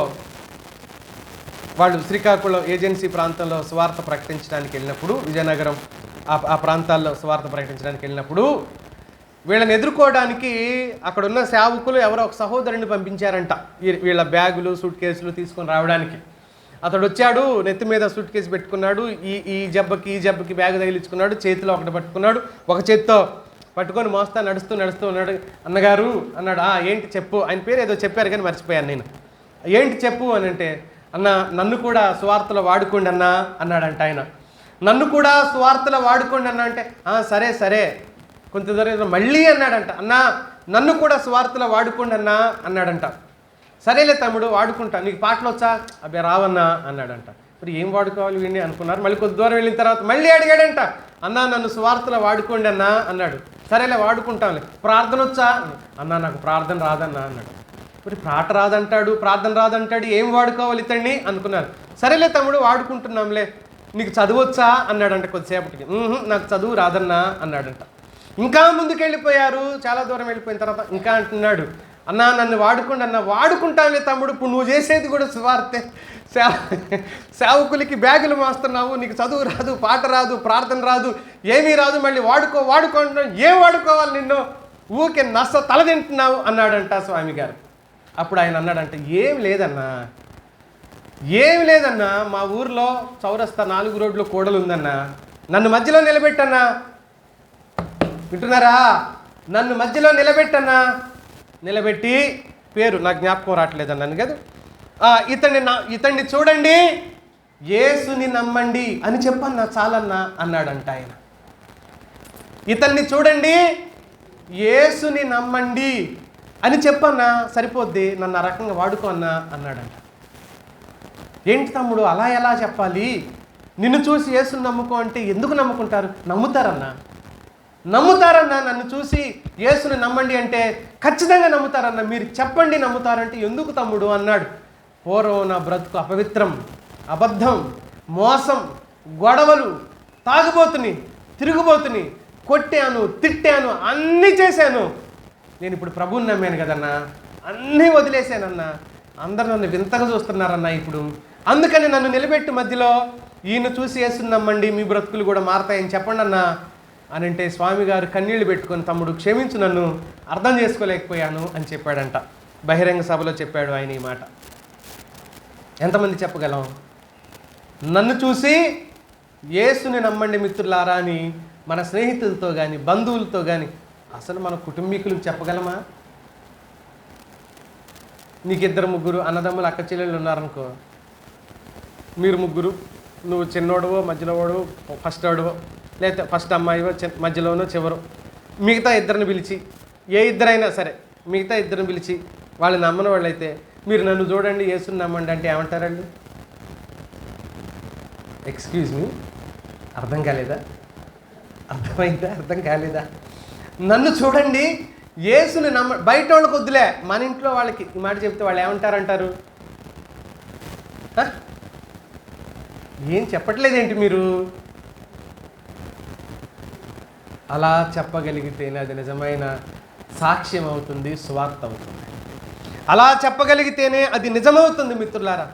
వాళ్ళు, శ్రీకాకుళం ఏజెన్సీ ప్రాంతంలో సువార్త ప్రకటించడానికి వెళ్ళినప్పుడు, విజయనగరం ఆ ప్రాంతాల్లో సువార్త ప్రకటించడానికి వెళ్ళినప్పుడు వీళ్ళని ఎదుర్కోవడానికి అక్కడ ఉన్న సేవకులు ఎవరో ఒక సహోదరుని పంపించారంట, వీళ్ళ బ్యాగులు సూట్ కేసులు తీసుకొని రావడానికి. అతడు వచ్చాడు, నెత్తి మీద సూట్ కేసు పెట్టుకున్నాడు, ఈ జబ్బకి బ్యాగ్ తగిలించుకున్నాడు, చేతిలో ఒకటి పట్టుకున్నాడు, ఒక చేత్తో పట్టుకొని మోస్తా నడుస్తూ ఉన్నాడు. అన్నగారు అన్నాడు. ఏంటి చెప్పు. ఆయన పేరు ఏదో చెప్పారు కానీ మర్చిపోయాను నేను. ఏంటి చెప్పు అని అంటే, అన్న నన్ను కూడా సువార్తలో వాడుకోండి అన్నా అన్నాడంట ఆయన. నన్ను కూడా సువార్తలో వాడుకోండి అన్నా అంటే, సరే కొంత దూరం మళ్ళీ అన్నాడంట, అన్నా నన్ను కూడా సువార్తలో వాడుకోండి అన్నా అన్నాడంట. సరేలే తమ్ముడు వాడుకుంటా, నీకు పాటలు వచ్చా? అబ్బే రావన్నా అన్నాడంట. మరి ఏం వాడుకోవాలి వీడిని అనుకున్నారు. మళ్ళీ కొద్ది దూరం వెళ్ళిన తర్వాత మళ్ళీ అడిగాడంట, అన్నా నన్ను సువార్తలో వాడుకోండి అన్నా అన్నాడు. సరేలే వాడుకుంటాంలే. ప్రార్థన వచ్చా? అన్నా నాకు ప్రార్థన రాదన్నా అన్నాడు. మరి పాట రాదంటాడు, ప్రార్థన రాదంటాడు, ఏం వాడుకోవాలి ఇతన్ని అనుకున్నారు. సరేలే తమ్ముడు వాడుకుంటున్నాంలే. నీకు చదువు వచ్చా అన్నాడంట కొద్దిసేపటికి. నాకు చదువు రాదన్నా అన్నాడంట. ఇంకా ముందుకు వెళ్ళిపోయారు, చాలా దూరం వెళ్ళిపోయిన తర్వాత ఇంకా అంటున్నాడు, అన్నా నన్ను వాడుకోండి అన్న. వాడుకుంటామే తమ్ముడు, ఇప్పుడు నువ్వు చేసేది కూడా సువార్తే. సేవకులకి బ్యాగులు మోస్తున్నావు, నీకు చదువు రాదు, పాట రాదు, ప్రార్థన రాదు, ఏమీ రాదు, మళ్ళీ వాడుకుంటున్నావు. ఏం వాడుకోవాలి నిన్ను, ఊకే తల తింటున్నావు అన్నాడంట స్వామి గారు. అప్పుడు ఆయన అన్నాడంట, ఏం లేదన్నా, మా ఊర్లో చౌరస్తా 4 రోడ్లు కూడలు ఉందన్నా, నన్ను మధ్యలో నిలబెట్టన్నా. వింటున్నారా? నన్ను మధ్యలో నిలబెట్టి పేరు నాకు జ్ఞాపకం రావట్లేదన్నాను కదా, ఇతన్ని చూడండి, యేసుని నమ్మండి అని చెప్పన్నా చాలన్నా అన్నాడంట ఆయన. ఇతన్ని చూడండి, యేసుని నమ్మండి అని చెప్పన్నా సరిపోద్ది, నన్ను ఆ రకంగా వాడుకో అన్నా అన్నాడంట. ఏంటి తమ్ముడు అలా ఎలా చెప్పాలి? నిన్ను చూసి యేసుని నమ్ముకో అంటే ఎందుకు నమ్ముకుంటారు? నమ్ముతారన్నా. నన్ను చూసి యేసుని నమ్మండి అంటే ఖచ్చితంగా నమ్ముతారన్న. మీరు చెప్పండి నమ్ముతారంటే ఎందుకు తమ్ముడు అన్నాడు. పూర్వం నా బ్రతుకు అపవిత్రం, అబద్ధం, మోసం, గొడవలు, తాగుబోతుని, తిరుగుబోతుని, కొట్టాను, తిట్టాను, అన్నీ చేశాను. నేను ఇప్పుడు ప్రభువుని నమ్మాను కదన్నా, అన్నీ వదిలేశానన్నా. అందరు నన్ను వింతగా చూస్తున్నారన్నా ఇప్పుడు. అందుకని నన్ను నిలబెట్టి మధ్యలో ఈయన చూసి యేసుని నమ్మండి, మీ బ్రతుకులు కూడా మారతాయని చెప్పండి అన్నా అని అంటే స్వామి గారు కన్నీళ్లు పెట్టుకొని, తమ్ముడు క్షమించు, నన్ను అర్థం చేసుకోలేకపోయాను అని చెప్పాడంట. బహిరంగ సభలో చెప్పాడు ఆయన ఈ మాట. ఎంతమంది చెప్పగలం? నన్ను చూసి యేసుని నమ్మండి మిత్రులారా అని మన స్నేహితులతో కానీ బంధువులతో కానీ, అసలు మన కుటుంబీకులకు చెప్పగలమా? నీకు 2-3 అన్నదమ్ములు అక్క చెల్లెళ్ళు ఉన్నారనుకో, మీరు ముగ్గురు, నువ్వు చిన్నోడవో, మధ్యలోవాడో, ఫస్ట్ వాడవో, లేకపోతే ఫస్ట్ అమ్మాయివో, మధ్యలోనో, చివరో, మిగతా 2 పిలిచి, ఏ 2 అయినా సరే మిగతా 2 పిలిచి వాళ్ళు నమ్మని వాళ్ళు అయితే, మీరు నన్ను చూడండి యేసుని నమ్మండి అంటే ఏమంటారండి? ఎక్స్క్యూజ్ మీ, అర్థం కాలేదా? అర్థమైందా? అర్థం కాలేదా? నన్ను చూడండి యేసుని బయట వాళ్ళకి వద్దులే, మన ఇంట్లో వాళ్ళకి ఈ మాట చెప్తే వాళ్ళు ఏమంటారంటారు? ఏం చెప్పట్లేదేంటి మీరు? అలా చెప్పగలిగితేనే అది నిజమైన సాక్ష్యం అవుతుంది, సువార్త అవుతుంది. అలా చెప్పగలిగితేనే అది నిజమవుతుంది మిత్రులారా.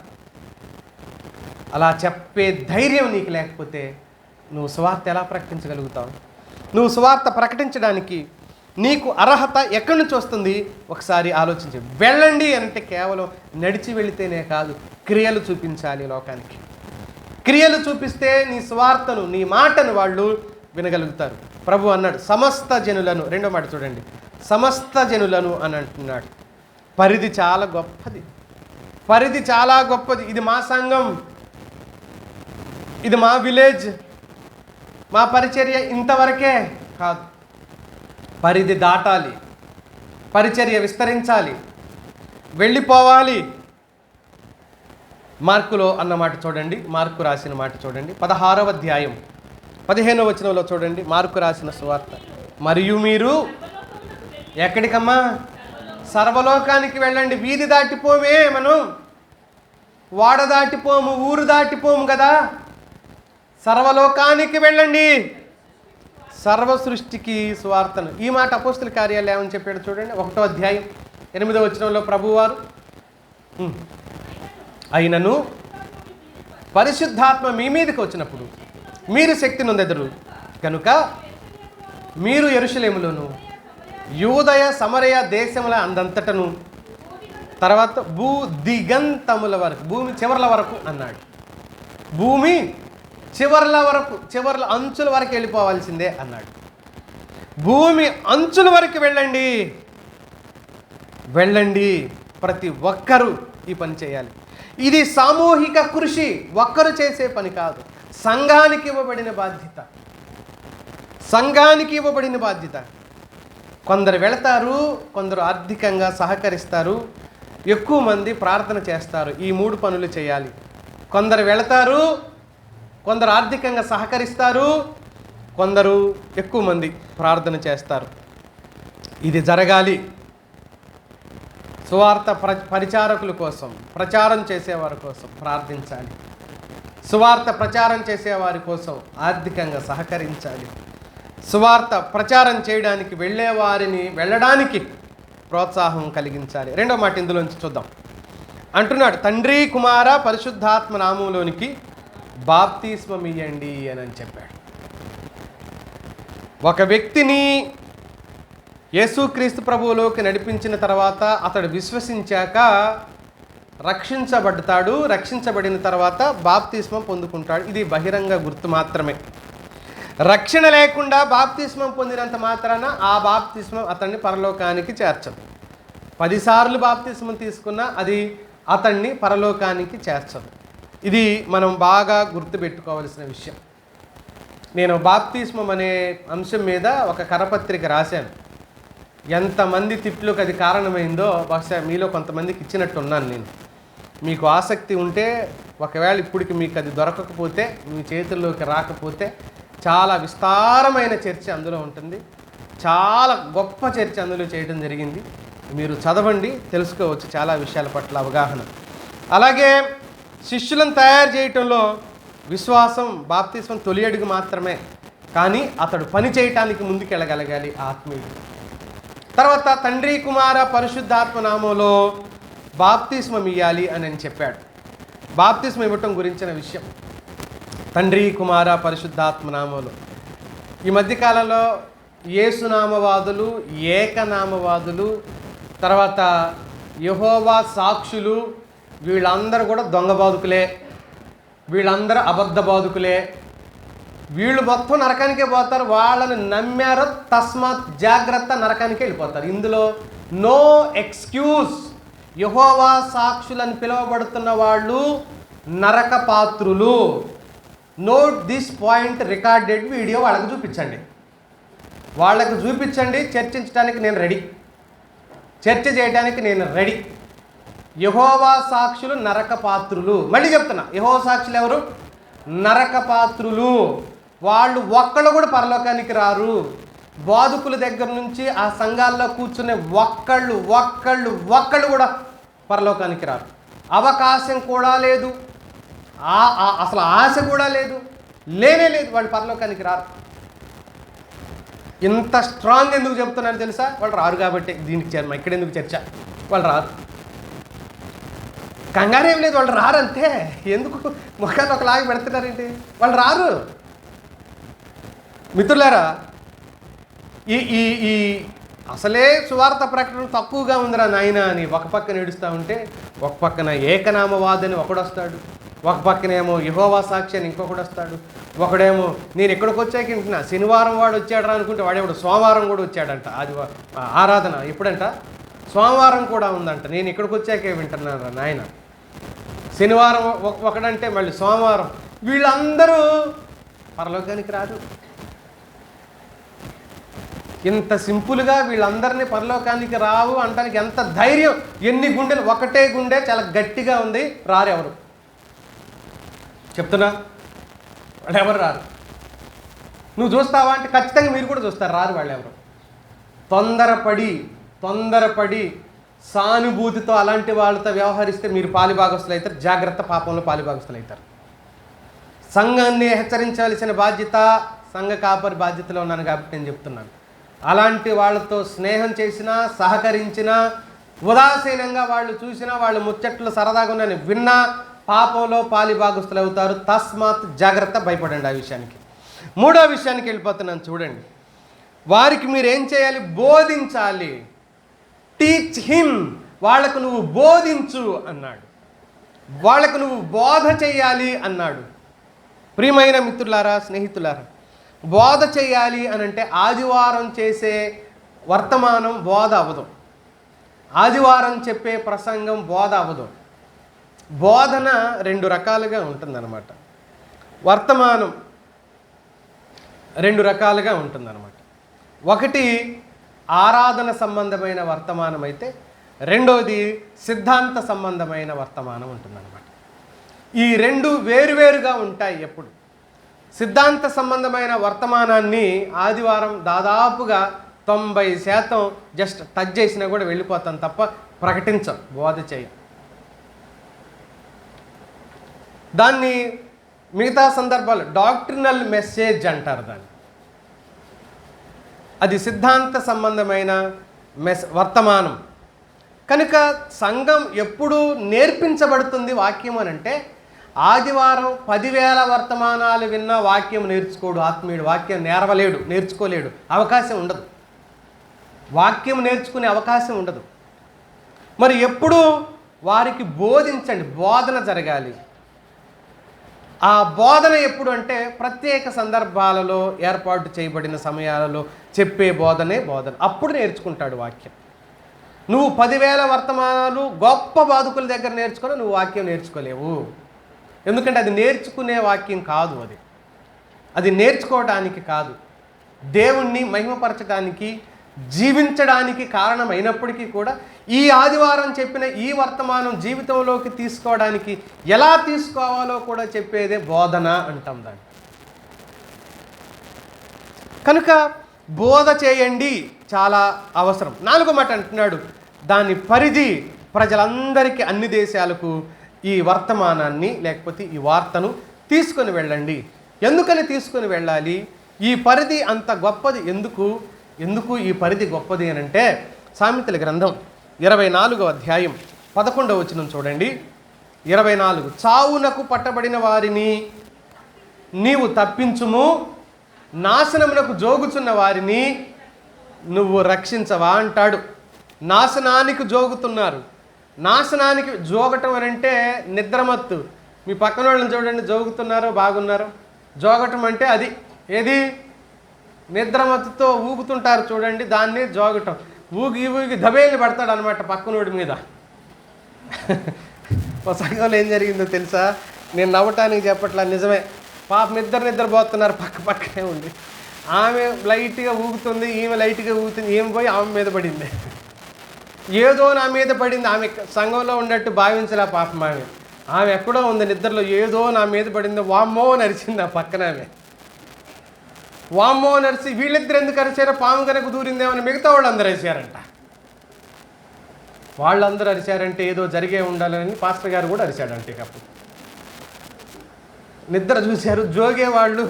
అలా చెప్పే ధైర్యం నీకు లేకపోతే నువ్వు సువార్త ఎలా ప్రకటించగలుగుతావు? నువ్వు సువార్త ప్రకటించడానికి నీకు అర్హత ఎక్కడి నుంచి వస్తుంది? ఒకసారి ఆలోచించి. వెళ్ళండి అంటే కేవలం నడిచి వెళితేనే కాదు, క్రియలు చూపించాలి లోకానికి. క్రియలు చూపిస్తే నీ సువార్తను, నీ మాటను వాళ్ళు వినగలుగుతారు. ప్రభు అన్నాడు సమస్త జనులను, 2వ మాట చూడండి, సమస్త జనులను అని అంటున్నాడు. పరిధి చాలా గొప్పది, పరిధి చాలా గొప్పది. ఇది మా సంఘం, ఇది మా విలేజ్, మా పరిచర్య ఇంతవరకే కాదు. పరిధి దాటాలి, పరిచర్య విస్తరించాలి, వెళ్ళిపోవాలి. మార్కులో అన్నమాట చూడండి, మార్కు రాసిన మాట చూడండి, 16వ అధ్యాయం 15వ వచనంలో చూడండి. మార్కు రాసిన సువార్త, మరియు మీరు ఎక్కడికమ్మా? సర్వలోకానికి వెళ్ళండి. వీధి దాటిపోమే, మనం వాడ దాటిపోము, ఊరు దాటిపోము కదా. సర్వలోకానికి వెళ్ళండి, సర్వ సృష్టికి సువార్తను. ఈ మాట అపోస్తుల కార్యాలు ఏమని చెప్పాడు చూడండి. 1వ అధ్యాయం 8వ వచనంలో ప్రభువారు, అయినను పరిశుద్ధాత్మ మీ మీదకి వచ్చినప్పుడు మీరు శక్తి నొందెదరు కనుక మీరు యెరూషలేములోను యూదయ సమరయ దేశముల అందంతటను, తర్వాత భూ దిగంతముల వరకు, భూమి చివర్ల వరకు అన్నాడు. భూమి చివర్ల వరకు, చివర్ల అంచుల వరకు వెళ్ళిపోవాల్సిందే అన్నాడు. భూమి అంచుల వరకు వెళ్ళండి, వెళ్ళండి. ప్రతి ఒక్కరూ ఈ పని చేయాలి. ఇది సామూహిక కృషి, ఒక్కరు చేసే పని కాదు. సంఘానికి ఇవ్వబడిన బాధ్యత, సంఘానికి ఇవ్వబడిన బాధ్యత. కొందరు వెళతారు, కొందరు ఆర్థికంగా సహకరిస్తారు, ఎక్కువ మంది ప్రార్థన చేస్తారు. ఈ 3 పనులు చేయాలి. కొందరు వెళతారు, కొందరు ఆర్థికంగా సహకరిస్తారు, కొందరు ఎక్కువ మంది ప్రార్థన చేస్తారు. ఇది జరగాలి. సువార్త పరిచారకుల కోసం, ప్రచారం చేసేవారి కోసం ప్రార్థించాలి. సువార్త ప్రచారం చేసేవారి కోసం ఆర్థికంగా సహకరించాలి. సువార్త ప్రచారం చేయడానికి వెళ్ళడానికి ప్రోత్సాహం కలిగించాలి. రెండో మాట ఇందులోంచి చూద్దాం. అంటున్నాడు, తండ్రి కుమార పరిశుద్ధాత్మ నామంలోనికి బాప్తిస్మం ఇయ్యండి అని చెప్పాడు. ఒక వ్యక్తిని యేసుక్రీస్తు ప్రభువులోకి నడిపించిన తర్వాత అతడు విశ్వసించాక రక్షించబడతాడు. రక్షించబడిన తర్వాత బాప్తిస్మం పొందుకుంటాడు. ఇది బహిరంగ గుర్తు మాత్రమే. రక్షణ లేకుండా బాప్తిస్మం పొందినంత మాత్రాన ఆ బాప్తిస్మం అతన్ని పరలోకానికి చేర్చదు. 10 సార్లు బాప్తిస్మం తీసుకున్నా అది అతన్ని పరలోకానికి చేర్చదు. ఇది మనం బాగా గుర్తుపెట్టుకోవాల్సిన విషయం. నేను బాప్తిస్మం అనే అంశం మీద ఒక కరపత్రిక రాశాను. ఎంతమంది తిట్లకు అది కారణమైందో బహుశా మీలో కొంతమందికి ఇచ్చినట్టున్నాను నేను. మీకు ఆసక్తి ఉంటే, ఒకవేళ ఇప్పటికి మీకు అది దొరకకపోతే, మీ చేతుల్లోకి రాకపోతే, చాలా విస్తారమైన చర్చ అందులో ఉంటుంది. చాలా గొప్ప చర్చ అందులో చేయడం జరిగింది. మీరు చదవండి, తెలుసుకోవచ్చు చాలా విషయాల పట్ల అవగాహన. అలాగే శిష్యులను తయారు చేయటంలో విశ్వాసం బాప్తిస్మం తొలి అడుగు మాత్రమే, కానీ అతడు పని చేయటానికి ముందుకెళ్ళగలగాలి ఆత్మీయుడు. తర్వాత తండ్రి కుమార పరిశుద్ధాత్మ నామంలో బాప్తిస్మం ఇవ్వాలి అని చెప్పాడు. బాప్తిస్మం ఇవ్వటం గురించిన విషయం తండ్రి కుమార పరిశుద్ధాత్మ నామంలో. ఈ మధ్యకాలంలో యేసునామవాదులు, ఏకనామవాదులు, తర్వాత యెహోవా సాక్షులు, వీళ్ళందరూ కూడా దొంగ బాదుకులే, వీళ్ళందరూ అబద్ధ బాదుకులే, వీళ్ళు మొత్తం నరకానికే పోతారు, వాళ్ళని నమ్మారో తస్మాత్ జాగ్రత్త, నరకానికే వెళ్ళిపోతారు. ఇందులో నో ఎక్స్క్యూజ్. యెహోవా సాక్షులని పిలువబడుతున్న వాళ్ళు నరక పాత్రులు. Note this point, recorded video వాళ్ళకి చూపించండి, వాళ్ళకి చూపించండి. చర్చించడానికి నేను రెడీ, చర్చ చేయడానికి నేను రెడీ. యెహోవా సాక్షులు నరక పాత్రులు. మళ్ళీ చెప్తున్నా, యెహోవా సాక్షులు ఎవరు? నరక పాత్రులు. వాళ్ళు ఒక్కళ్ళు కూడా పరలోకానికి రారు. బాధకుల దగ్గర నుంచి ఆ సంఘాల్లో కూర్చునే ఒక్కళ్ళు కూడా పరలోకానికి రారు. అవకాశం కూడా లేదు, అసలు ఆశ కూడా లేదు, లేనే లేదు. వాళ్ళు పరలోకానికి రారు. ఇంత స్ట్రాంగ్ ఎందుకు చెప్తున్నాను తెలుసా? వాళ్ళు రారు కాబట్టి దీనికి చేరమా, ఇక్కడ ఎందుకు చర్చ? వాళ్ళు రారు, కంగారేం లేదు, వాళ్ళు రారు అంతే. ఎందుకు ముఖాన్ని ఒకలాగా పెడుతున్నారేంటి? వాళ్ళు రారు. మిత్రులారా, ఈ అసలే సువార్త ప్రకటన తక్కువగా ఉందిరా నాయన అని ఒక పక్కన ఏడుస్తూ ఉంటే, ఒక పక్కన ఏకనామవాదని ఒకడు వస్తాడు, ఒక పక్కనేమో యెహోవా సాక్షి అని ఇంకొకడు వస్తాడు, ఒకడేమో నేను ఎక్కడికి వచ్చాక వింటున్నా, శనివారం వాడు వచ్చాడరా అనుకుంటే వాడేవాడు సోమవారం కూడా వచ్చాడంట. అది ఆరాధన ఎప్పుడంట? సోమవారం కూడా ఉందంట. నేను ఇక్కడికి వచ్చాకే వింటున్నాను నాయన. శనివారం ఒకడంటే మళ్ళీ సోమవారం. వీళ్ళందరూ పరలోకానికి రాదు. ఇంత సింపుల్గా వీళ్ళందరినీ పరలోకానికి రావు అంటానికి ఎంత ధైర్యం! ఎన్ని గుండెలు! ఒకటే గుండె చాలా గట్టిగా ఉంది, రారు ఎవరు. చెప్తున్నా, వాళ్ళు ఎవరు రారు. నువ్వు చూస్తావా అంటే ఖచ్చితంగా మీరు కూడా చూస్తారు, రారు వాళ్ళు ఎవరు. తొందరపడి సానుభూతితో అలాంటి వాళ్ళతో వ్యవహరిస్తే మీరు పాలిభాగస్తులు అవుతారు. జాగ్రత్త, పాపంలో పాలిభాగస్తులు అవుతారు. సంఘాన్ని హెచ్చరించవలసిన బాధ్యత సంఘ కాపరి బాధ్యతలో ఉన్నాను కాబట్టి నేను చెప్తున్నాను. అలాంటి వాళ్ళతో స్నేహం చేసినా, సహకరించినా, ఉదాసీనంగా వాళ్ళు చూసినా, వాళ్ళు ముచ్చట్లు సరదాగా ఉన్నాయని విన్నా పాపంలో పాలిభాగస్తులు అవుతారు. తస్మాత్ జాగ్రత్త, భయపడండి ఆ విషయానికి. మూడో విషయానికి వెళ్ళిపోతున్నాను చూడండి. వారికి మీరు ఏం చేయాలి? బోధించాలి. Teach him. వాళ్ళకు నువ్వు బోధించు అన్నాడు. వాళ్ళకు నువ్వు బోధ చేయాలి అన్నాడు. ప్రియమైన మిత్రులారా, స్నేహితులారా, బోధ చేయాలి అని అంటే ఆదివారం చేసే వర్తమానం బోధ అవ్వదు. ఆదివారం చెప్పే ప్రసంగం బోధ అవ్వదు. బోధన 2 రకాలుగా ఉంటుందన్నమాట. వర్తమానం 2 రకాలుగా ఉంటుందన్నమాట. ఒకటి ఆరాధన సంబంధమైన వర్తమానం అయితే, రెండోది సిద్ధాంత సంబంధమైన వర్తమానం ఉంటుందన్నమాట. ఈ 2 వేరువేరుగా ఉంటాయి. ఎప్పుడు సిద్ధాంత సంబంధమైన వర్తమానాన్ని ఆదివారం దాదాపుగా 90% జస్ట్ టచ్ చేసినా కూడా వెళ్ళిపోతాం తప్ప ప్రకటించం, బోధ చేయం. దాన్ని మిగతా సందర్భాలు డాక్ట్రినల్ మెసేజ్ అంటారు దాన్ని. అది సిద్ధాంత సంబంధమైన వర్తమానం. కనుక సంఘం ఎప్పుడు నేర్పించబడుతుంది వాక్యం అని అంటే, ఆదివారం 10,000 వర్తమానాలు విన్న వాక్యం నేర్చుకోడు ఆత్మీయుడు. వాక్యం నేర్చుకోలేడు, అవకాశం ఉండదు. వాక్యం నేర్చుకునే అవకాశం ఉండదు. మరి ఎప్పుడు వారికి బోధించండి, బోధన జరగాలి. ఆ బోధన ఎప్పుడు అంటే ప్రత్యేక సందర్భాలలో ఏర్పాటు చేయబడిన సమయాలలో చెప్పే బోధనే బోధన. అప్పుడు నేర్చుకుంటాడు వాక్యం. నువ్వు 10,000 వర్తమానాలు గొప్ప బాధకుల దగ్గర నేర్చుకొని నువ్వు వాక్యం నేర్చుకోలేవు. ఎందుకంటే అది నేర్చుకునే వాక్యం కాదు. అది నేర్చుకోవడానికి కాదు, దేవుణ్ణి మహిమపరచడానికి, జీవించడానికి కారణమైనప్పటికీ కూడా ఈ ఆదివారం చెప్పిన ఈ వర్తమానం జీవితంలోకి తీసుకోవడానికి ఎలా తీసుకోవాలో కూడా చెప్పేదే బోధన అంటాం దాన్ని. కనుక బోధ చేయండి చాలా అవసరం. 4వ మాట అంటున్నాడు, దాని పరిధి ప్రజలందరికీ, అన్ని దేశాలకు ఈ వర్తమానాన్ని లేకపోతే ఈ వార్తను తీసుకొని వెళ్ళండి. ఎందుకని తీసుకొని వెళ్ళాలి? ఈ పరిధి అంత గొప్పది ఎందుకు ఈ పరిధి గొప్పది అని అంటే, సామెతల గ్రంథం 24వ అధ్యాయం 11వ వచనం చూడండి. 24, చావునకు పట్టబడిన వారిని నీవు తప్పించుము, నాశనమునకు జోగుచున్న వారిని నువ్వు రక్షించవా అంటాడు. నాశనానికి జోగుతున్నారు. నాశనానికి జోగటం అని అంటే నిద్రమత్తు. మీ పక్కన వాళ్ళని చూడండి, జోగుతున్నారో బాగున్నారో. జోగటం అంటే అది ఏది? నిద్రమత్తుతో ఊగుతుంటారు చూడండి, దాన్ని జోగటం. ఊగి దబేలు పడతాడు అనమాట పక్కనోడి మీద. ఒక సంఘంలో ఏం జరిగిందో తెలుసా? నేను నవ్వటానికి చెప్పట్లా, నిజమే. పాపం నిద్రపోతున్నారు పక్కనే ఉండి. ఆమె లైట్గా ఊగుతుంది, ఈమె లైట్గా ఊగుతుంది. ఏం పోయి ఆమె మీద పడింది. ఏదో నా మీద పడింది. ఆమె సంఘంలో ఉన్నట్టు భావించలే పాపం. ఆమె ఎక్కడో ఉంది నిద్రలో, ఏదో నా మీద పడింది. వామ్మో నరిచింది ఆ పక్కన ఆమె. వామ్మో నరిచి వీళ్ళిద్దరు ఎందుకు అరిచారో, పాము కనుక దూరిందేమని మిగతా వాళ్ళందరూ అరిచారంట. వాళ్ళందరూ అరిచారంటే ఏదో జరిగే ఉండాలని పాస్టర్ గారు కూడా అరిచాడంటే. ఇకప్పుడు నిద్ర చూశారు, జోగే వాళ్ళు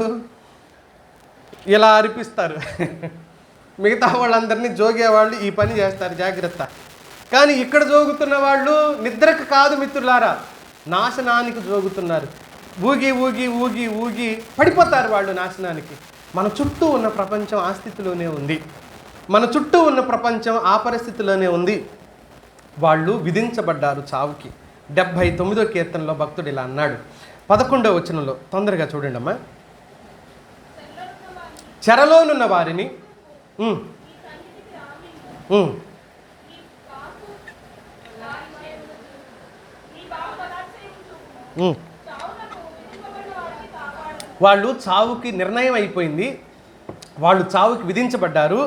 ఇలా అరిపిస్తారు. మిగతా వాళ్ళందరినీ జోగేవాళ్ళు ఈ పని చేస్తారు, జాగ్రత్త. కానీ ఇక్కడ జోగుతున్న వాళ్ళు నిద్రకు కాదు మిత్రులారా, నాశనానికి జోగుతున్నారు. ఊగి ఊగి ఊగి ఊగి పడిపోతారు వాళ్ళు నాశనానికి. మన చుట్టూ ఉన్న ప్రపంచం ఆ స్థితిలోనే ఉంది. మన చుట్టూ ఉన్న ప్రపంచం ఆ పరిస్థితిలోనే ఉంది. వాళ్ళు విధించబడ్డారు చావుకి. 79వ కీర్తనలో భక్తుడు ఇలా అన్నాడు, 11వ వచనంలో. తొందరగా చూడండి అమ్మా. చెరలోనున్న వారిని వాళ్ళు చావుకి నిర్ణయం అయిపోయింది, వాళ్ళు చావుకి విధించబడ్డారు.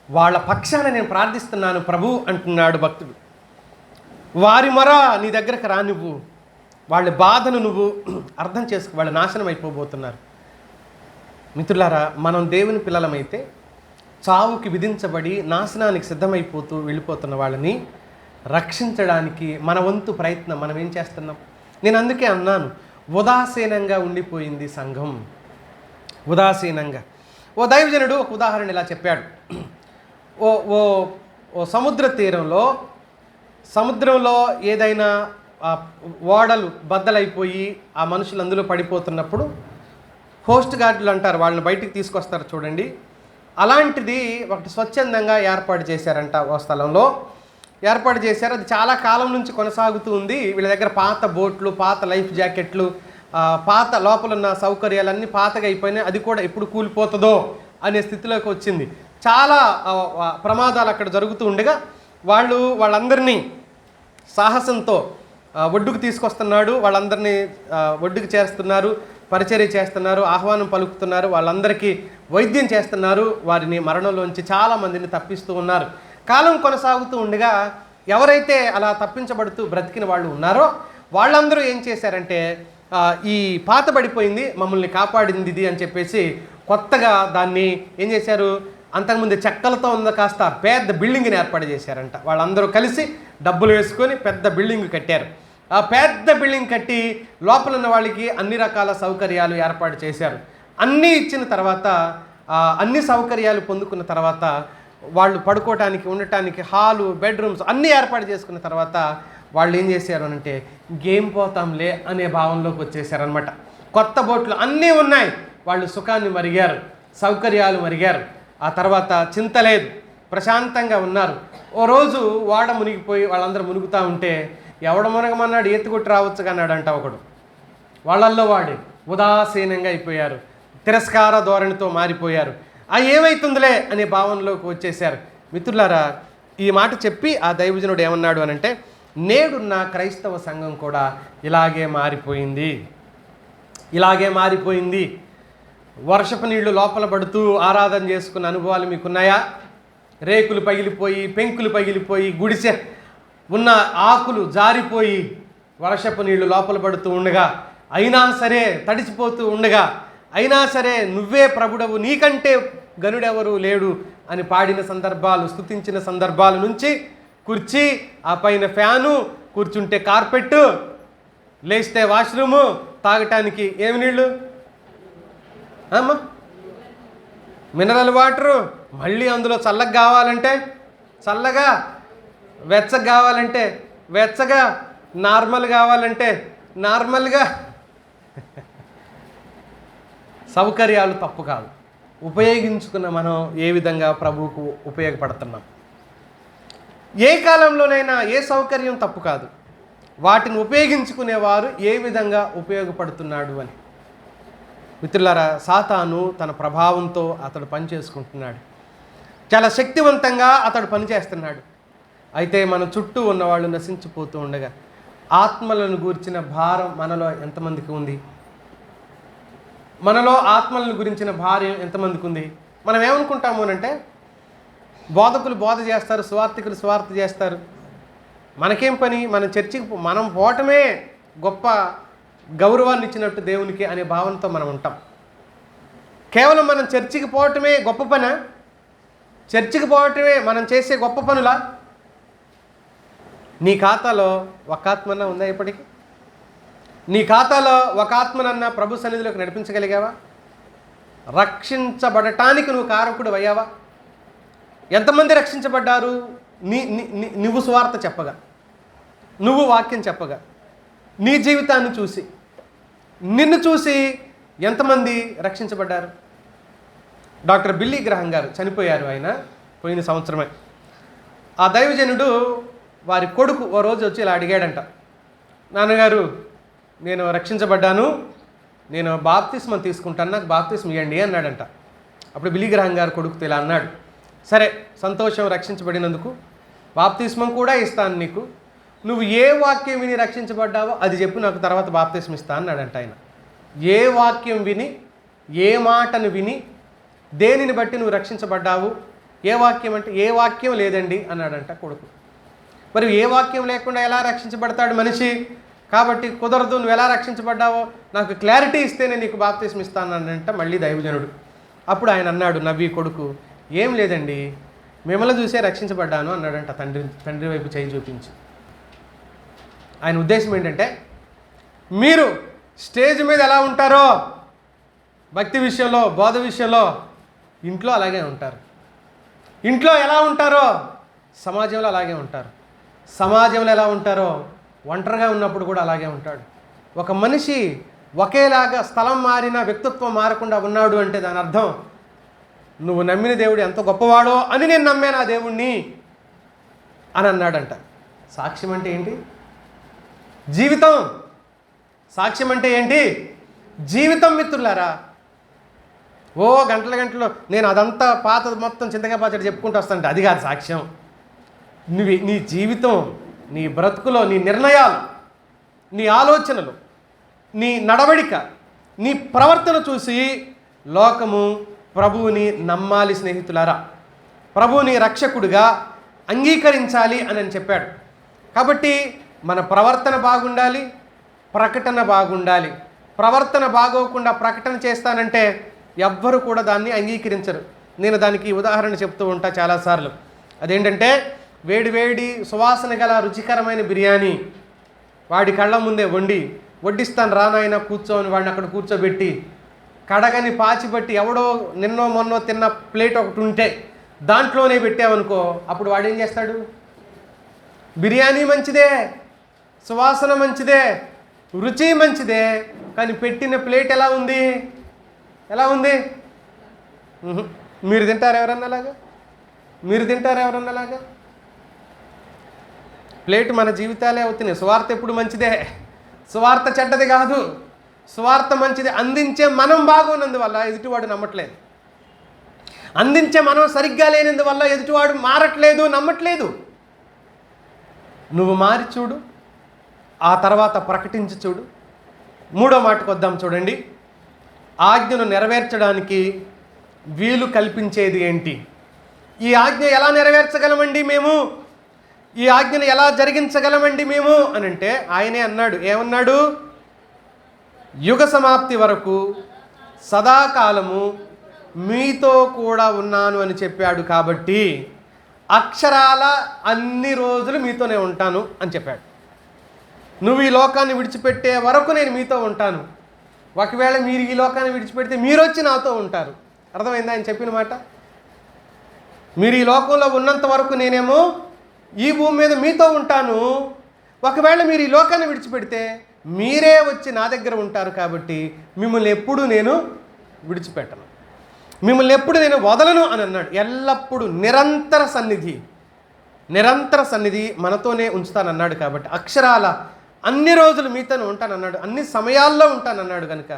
వాళ్ళ పక్షాన నేను ప్రార్థిస్తున్నాను ప్రభు అంటున్నాడు భక్తుడు. వారి మొర నీ దగ్గరకు రా, నువ్వు వాళ్ళ బాధను నువ్వు అర్థం చేసుకో. వాళ్ళు నాశనం అయిపోబోతున్నారు. మిత్రులారా, మనం దేవుని పిల్లలమైతే చావుకి విధించబడి నాశనానికి సిద్ధమైపోతూ వెళ్ళిపోతున్న వాళ్ళని రక్షించడానికి మన వంతు ప్రయత్నం మనం ఏం చేస్తున్నాం? నేను అందుకే అన్నాను, ఉదాసీనంగా ఉండిపోయింది సంఘం. ఉదాసీనంగా. ఓ దైవజనుడు ఒక ఉదాహరణ ఇలా చెప్పాడు. ఓ సముద్రంలో ఏదైనా ఓడలు బద్దలైపోయి ఆ మనుషులు అందులో పడిపోతున్నప్పుడు కోస్ట్ గార్డులు అంటారు, వాళ్ళని బయటికి తీసుకొస్తారు చూడండి. అలాంటిది ఒకటి స్వచ్ఛందంగా ఏర్పాటు చేశారంట. ఓ స్థలంలో ఏర్పాటు చేశారు. అది చాలా కాలం నుంచి కొనసాగుతూ ఉంది. వీళ్ళ దగ్గర పాత బోట్లు, పాత లైఫ్ జాకెట్లు, పాత లోపల ఉన్న సౌకర్యాలన్నీ పాతగా అయిపోయినాయి. అది కూడా ఎప్పుడు కూలిపోతుందో అనే స్థితిలోకి వచ్చింది. చాలా ప్రమాదాలు అక్కడ జరుగుతూ ఉండగా వాళ్ళందరినీ సాహసంతో ఒడ్డుకు తీసుకొస్తున్నాడు. వాళ్ళందరినీ ఒడ్డుకు చేస్తున్నారు, పరిచర్య చేస్తున్నారు, ఆహ్వానం పలుకుతున్నారు, వాళ్ళందరికీ వైద్యం చేస్తున్నారు. వారిని మరణంలోంచి చాలామందిని తప్పిస్తూ ఉన్నారు. కాలం కొనసాగుతూ ఉండగా ఎవరైతే అలా తప్పించబడుతూ బ్రతికిన వాళ్ళు ఉన్నారో వాళ్ళందరూ ఏం చేశారంటే, ఈ పాతబడిపోయింది, మమ్మల్ని కాపాడింది ఇది అని చెప్పేసి కొత్తగా దాన్ని ఏం చేశారు, అంతకుముందు చెక్కలతో ఉన్న కాస్త పెద్ద బిల్డింగ్ని ఏర్పాటు చేశారంట. వాళ్ళందరూ కలిసి డబ్బులు వేసుకొని పెద్ద బిల్డింగ్ కట్టారు. ఆ పెద్ద బిల్డింగ్ కట్టి లోపల ఉన్న వాళ్ళకి అన్ని రకాల సౌకర్యాలు ఏర్పాటు చేశారు. అన్నీ ఇచ్చిన తర్వాత, అన్ని సౌకర్యాలు పొందుకున్న తర్వాత వాళ్ళు పడుకోవటానికి, ఉండటానికి హాలు, బెడ్రూమ్స్ అన్నీ ఏర్పాటు చేసుకున్న తర్వాత వాళ్ళు ఏం చేశారు అంటే గేమ్ పోతాంలే అనే భావంలోకి వచ్చేసారనమాట. కొత్త బోట్లు అన్నీ ఉన్నాయి, వాళ్ళు సుఖాన్ని మరిగారు, సౌకర్యాలు మరిగారు. ఆ తర్వాత చింత లేదు, ప్రశాంతంగా ఉన్నారు. ఓ రోజు వాడ మునిగిపోయి వాళ్ళందరూ మునుగుతూ ఉంటే ఎవడ మునగమన్నాడు, ఎత్తుకొట్టి రావచ్చు అన్నాడంట ఒకడు. వాళ్ళల్లో వాడే ఉదాసీనంగా అయిపోయారు, తిరస్కార ధోరణితో మారిపోయారు. ఏమవుతుందిలే అనే భావనలోకి వచ్చేసారు. మిత్రులారా, ఈ మాట చెప్పి ఆ దైవజనుడు ఏమన్నాడు అని అంటే, నేడున్న క్రైస్తవ సంఘం కూడా ఇలాగే మారిపోయింది, ఇలాగే మారిపోయింది. వర్షపు నీళ్లు లోపల పడుతూ ఆరాధన చేసుకున్న అనుభవాలు మీకున్నాయా? రేకులు పగిలిపోయి, పెంకులు పగిలిపోయి, గుడిసె ఉన్న ఆకులు జారిపోయి, వర్షపు నీళ్లు లోపల పడుతూ ఉండగా, అయినా సరే తడిచిపోతూ ఉండగా, అయినా సరే నువ్వే ప్రభుడవు, నీకంటే గనుడెవరు లేడు అని పాడిన సందర్భాలు, స్తుతించిన సందర్భాల నుంచి కుర్చీ, ఆ పైన ఫ్యాను, కూర్చుంటే కార్పెట్టు, లేస్తే వాష్రూము, తాగటానికి ఏమి నీళ్ళు అమ్మా, మినరల్ వాటరు, మళ్ళీ అందులో చల్లగా కావాలంటే చల్లగా, వెచ్చగా కావాలంటే వెచ్చగా, నార్మల్ కావాలంటే నార్మల్గా. సౌకర్యాలు తప్పు కాదు, ఉపయోగించుకున్న మనం ఏ విధంగా ప్రభువుకు ఉపయోగపడుతున్నాం. ఏ కాలంలోనైనా ఏ సౌకర్యం తప్పు కాదు, వాటిని ఉపయోగించుకునేవారు ఏ విధంగా ఉపయోగపడుతున్నాడు అని. మిత్రులారా, సాతాను తన ప్రభావంతో అతడు పనిచేసుకుంటున్నాడు, చాలా శక్తివంతంగా అతడు పనిచేస్తున్నాడు. అయితే మన చుట్టూ ఉన్నవాళ్ళు నశించిపోతూ ఉండగా ఆత్మలను గూర్చిన భారం మనలో ఎంతమందికి ఉంది? మనలో ఆత్మలను గురించిన భార్య ఎంతమందికి ఉంది? మనం ఏమనుకుంటాము అంటే, బోధకులు బోధ చేస్తారు, స్వార్థికులు స్వార్థ చేస్తారు, మనకేం పని, మనం చర్చికి మనం పోవటమే గొప్ప గౌరవాన్ని ఇచ్చినట్టు దేవునికి అనే భావనతో మనం ఉంటాం. కేవలం మనం చర్చికి పోవటమే గొప్ప పనా? చర్చికి పోవటమే మనం చేసే గొప్ప పనులా? నీ ఖాతాలో ఒక ఆత్మన్నా ఉందా ఇప్పటికీ? నీ ఖాతాలో ఒక ఆత్మనన్నా ప్రభు సన్నిధిలోకి నడిపించగలిగావా? రక్షించబడటానికి నువ్వు కారకుడు అయ్యావా? ఎంతమంది రక్షించబడ్డారు? నువ్వు సువార్త చెప్పగా, నువ్వు వాక్యం చెప్పగా, నీ జీవితాన్ని చూసి, నిన్ను చూసి ఎంతమంది రక్షించబడ్డారు? డాక్టర్ బిల్లీ గ్రహం గారు చనిపోయారు, ఆయన పోయిన సంవత్సరమే. ఆ దైవజనుడు వారి కొడుకు ఓ రోజు వచ్చి ఇలా అడిగాడంట, నాన్నగారు నేను రక్షించబడ్డాను, నేను బాప్తిస్మం తీసుకుంటాను, నాకు బాప్తిస్మం ఇవ్వండి అన్నాడంట. అప్పుడు బిల్లీ గ్రహం గారు కొడుకుతో ఇలా అన్నాడు, సరే సంతోషం, రక్షించబడినందుకు బాప్తిస్మం కూడా ఇస్తాను నీకు, నువ్వు ఏ వాక్యం విని రక్షించబడ్డావో అది చెప్పు, నాకు తర్వాత బాప్తిస్మం ఇస్తా అన్నాడంట ఆయన. ఏ వాక్యం విని, ఏ మాటను విని, దేనిని బట్టి నువ్వు రక్షించబడ్డావు? ఏ వాక్యం అంటే ఏ వాక్యం లేదండి అన్నాడంట కొడుకు. మరి ఏ వాక్యం లేకుండా ఎలా రక్షించబడతాడు మనిషి? కాబట్టి కుదరదు, నువ్వు ఎలా రక్షించబడ్డావో నాకు క్లారిటీ ఇస్తేనే నీకు బాప్తిస్మం ఇస్తానంట మళ్ళీ దైవజనుడు. అప్పుడు ఆయన అన్నాడు, నవ్వి కొడుకు, ఏం లేదండి, మిమ్మల్ని చూసే రక్షించబడ్డాను అన్నాడంట తండ్రి వైపు చేయి చూపించి. ఆయన ఉద్దేశం ఏంటంటే, మీరు స్టేజ్ మీద ఎలా ఉంటారో భక్తి విషయంలో, బోధ విషయంలో, ఇంట్లో అలాగే ఉంటారు. ఇంట్లో ఎలా ఉంటారో సమాజంలో అలాగే ఉంటారు. సమాజంలో ఎలా ఉంటారో ఒంటరిగా ఉన్నప్పుడు కూడా అలాగే ఉంటాడు. ఒక మనిషి ఒకేలాగా స్థలం మారినా వ్యక్తిత్వం మారకుండా ఉన్నాడు అంటే దాని అర్థం, నువ్వు నమ్మిన దేవుడు ఎంత గొప్పవాడో అని నేను నమ్మాను ఆ దేవుణ్ణి అని అన్నాడంట. సాక్ష్యం అంటే ఏంటి? జీవితం. సాక్ష్యం అంటే ఏంటి? జీవితం. మిత్రులారా, ఓ గంటల గంటలు నేను అదంతా పాత మొత్తం చింతగా పాచడి చెప్పుకుంటూ వస్తానంటే అది కాదు సాక్ష్యం. నీ జీవితం, నీ బ్రతుకులో నీ నిర్ణయాలు, నీ ఆలోచనలు, నీ నడవడిక, నీ ప్రవర్తన చూసి లోకము ప్రభువుని నమ్మాలి స్నేహితులారా, ప్రభువుని రక్షకుడిగా అంగీకరించాలి అని చెప్పాడు. కాబట్టి మన ప్రవర్తన బాగుండాలి, ప్రకటన బాగుండాలి. ప్రవర్తన బాగోకుండా ప్రకటన చేస్తానంటే ఎవ్వరు కూడా దాన్ని అంగీకరించరు. నేను దానికి ఉదాహరణ చెప్తూ ఉంటా చాలాసార్లు. అదేంటంటే, వేడి వేడి సువాసన గల రుచికరమైన బిర్యానీ వాడి కళ్ళ ముందే వడ్డిస్తాను రానాయన కూర్చోని వాడిని అక్కడ కూర్చోబెట్టి, కడగని పాచిపట్టి ఎవడో నిన్నో మొన్నో తిన్న ప్లేట్ ఒకటి ఉంటే దాంట్లోనే పెట్టావనుకో, అప్పుడు వాడు ఏం చేస్తాడు? బిర్యానీ మంచిదే, సువాసన మంచిదే, రుచి మంచిదే, కానీ పెట్టిన ప్లేట్ ఎలా ఉంది? ఎలా ఉంది? మీరు తింటారు ఎవరన్నా అలాగా? మీరు తింటారు ఎవరన్నా అలాగా? ప్లేట్ మన జీవితాలే అవుతున్నాయి. సువార్త ఎప్పుడు మంచిదే, సువార్త చెడ్డది కాదు, సువార్త మంచిది. అందించే మనం బాగున్నందువల్ల ఎదుటివాడు నమ్మట్లేదు, అందించే మనం సరిగ్గా లేనందువల్ల ఎదుటివాడు మారట్లేదు, నమ్మట్లేదు. నువ్వు మారి చూడు, ఆ తర్వాత ప్రకటించి చూడు. మూడో మాటకు వద్దాం చూడండి. ఆజ్ఞను నెరవేర్చడానికి వీలు కల్పించేది ఏంటి? ఈ ఆజ్ఞ ఎలా నెరవేర్చగలమండి మేము? ఈ ఆజ్ఞను ఎలా జరిగించగలమండి మేము అని అంటే ఆయనే అన్నాడు. ఏమన్నాడు? యుగ సమాప్తి వరకు సదాకాలము మీతో కూడా ఉన్నాను అని చెప్పాడు. కాబట్టి అక్షరాల అన్ని రోజులు మీతోనే ఉంటాను అని చెప్పాడు. నువ్వు ఈ లోకాన్ని విడిచిపెట్టే వరకు నేను మీతో ఉంటాను. ఒకవేళ మీరు ఈ లోకాన్ని విడిచిపెడితే మీరు వచ్చి నాతో ఉంటారు. అర్థమైందా ఆయన చెప్పిన మాట? మీరు ఈ లోకంలో ఉన్నంత వరకు నేనేమో ఈ భూమి మీద మీతో ఉంటాను. ఒకవేళ మీరు ఈ లోకాన్ని విడిచిపెడితే మీరే వచ్చి నా దగ్గర ఉంటారు. కాబట్టి మిమ్మల్ని ఎప్పుడు నేను విడిచిపెట్టను, మిమ్మల్ని ఎప్పుడు నేను వదలను అని అన్నాడు. ఎల్లప్పుడూ నిరంతర సన్నిధి మనతోనే ఉంచుతానన్నాడు. కాబట్టి అక్షరాల అన్ని రోజులు మీతోనే ఉంటానన్నాడు, అన్ని సమయాల్లో ఉంటానన్నాడు. కనుక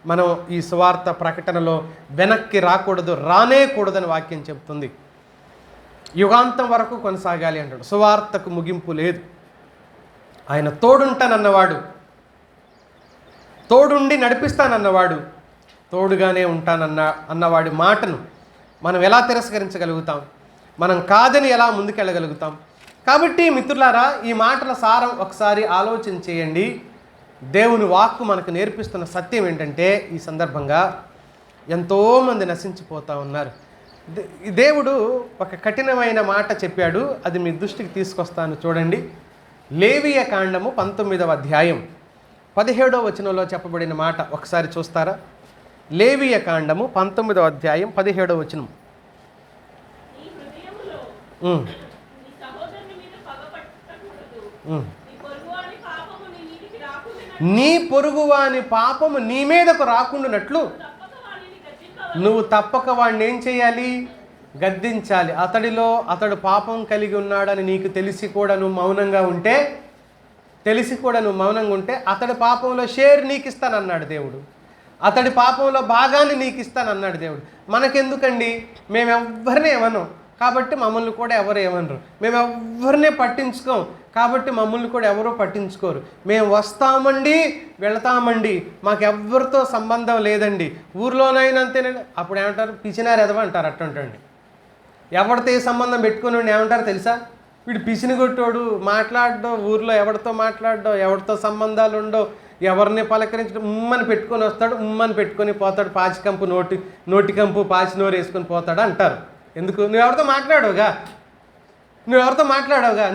మనం ఈ సువార్త ప్రకటనలో వెనక్కి రాకూడదు, రానేకూడదని వాక్యం చెప్తుంది. యుగాంతం వరకు కొనసాగాలి అంటాడు. సువార్తకు ముగింపు లేదు. ఆయన తోడుంటానన్నవాడు, తోడుండి నడిపిస్తానన్నవాడు, తోడుగానే అన్నవాడి మాటను మనం ఎలా తిరస్కరించగలుగుతాం? మనం కాదని ఎలా ముందుకెళ్ళగలుగుతాం? కాబట్టి మిత్రులారా, ఈ మాటల సారం ఒకసారి ఆలోచన చేయండి. దేవుని వాక్కు మనకు నేర్పిస్తున్న సత్యం ఏంటంటే, ఈ సందర్భంగా ఎంతోమంది నశించిపోతూ ఉన్నారు. దేవుడు ఒక కఠినమైన మాట చెప్పాడు, అది మీ దృష్టికి తీసుకొస్తాను చూడండి. లేవియ కాండము 19వ అధ్యాయం 17వ వచనంలో చెప్పబడిన మాట ఒకసారి చూస్తారా? లేవియ కాండము 19వ అధ్యాయం 17వ వచనం. నీ పొరుగువాని పాపము నీ మీదకు రాకుండానట్లు నువ్వు తప్పక వాడిని ఏం చేయాలి? గద్దించాలి. అతడు పాపం కలిగి ఉన్నాడని నీకు తెలిసి కూడా నువ్వు మౌనంగా ఉంటే అతడి పాపంలో షేర్ నీకు ఇస్తానన్నాడు దేవుడు. అతడి పాపంలో భాగాన్ని నీకు ఇస్తానన్నాడు దేవుడు. మనకెందుకండి? మేమెవ్వరిని ఏమనం కాబట్టి మమ్మల్ని కూడా ఎవరు ఏమనరు. మేమెవ్వరినే పట్టించుకోం కాబట్టి మమ్మల్ని కూడా ఎవరూ పట్టించుకోరు. మేము వస్తామండి, వెళతామండి, మాకెవ్వరితో సంబంధం లేదండి, ఊర్లోనైనా అంతేనండి. అప్పుడు ఏమంటారు? పిచ్చినారు ఎదవ అంటారు. అట్టుంటండి. ఎవరితో ఏ సంబంధం పెట్టుకుని ఏమంటారు తెలుసా? వీడు పిసిని కొట్టోడు, మాట్లాడడం, ఊర్లో ఎవరితో మాట్లాడడం, ఎవరితో సంబంధాలు ఉండవు, ఎవరిని పలకరించడం, ఉమ్మని పెట్టుకొని వస్తాడు, ఉమ్మని పెట్టుకొని పోతాడు, పాచికంపు నోటికంపు పాచి నోరు వేసుకొని పోతాడు అంటారు. ఎందుకు? నువ్వెవరితో మాట్లాడవుగా,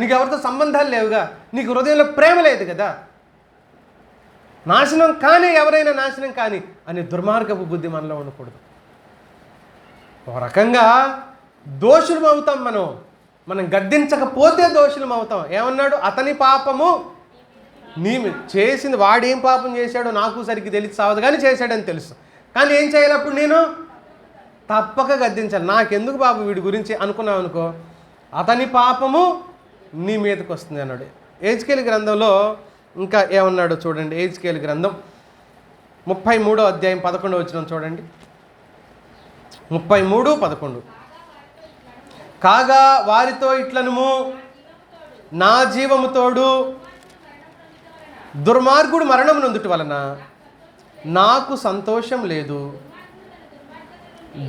నీకు ఎవరితో సంబంధాలు లేవుగా, నీకు హృదయంలో ప్రేమ లేదు కదా. నాశనం కానీ ఎవరైనా నాశనం కానీ అనే దుర్మార్గపు బుద్ధి మనలో ఉండకూడదు. ఒక రకంగా దోషులం అవుతాం. మనం గద్దించకపోతే దోషులం అవుతాం. ఏమన్నాడు? అతని పాపము చేసింది. వాడేం పాపం చేశాడో నాకు సరిగ్గా తెలిసి సావదు, కానీ చేశాడని తెలుసు. కానీ ఏం చేయాలి? అప్పుడు నేను తప్పక గద్దించాలి. నాకెందుకు బాబు వీడి గురించి అనుకున్నావు అనుకో, అతని పాపము నీ మీదకి వస్తుంది అన్నాడు. ఎహెజ్కేలు గ్రంథంలో ఇంకా ఏమన్నాడు చూడండి. ఎహెజ్కేలు గ్రంథం 33వ అధ్యాయం 11వ వచనం చూడండి. 33:11. కాగా వారితో ఇట్లనుము, నా జీవము తోడు దుర్మార్గుడు మరణము నొందుట వలన నాకు సంతోషం లేదు.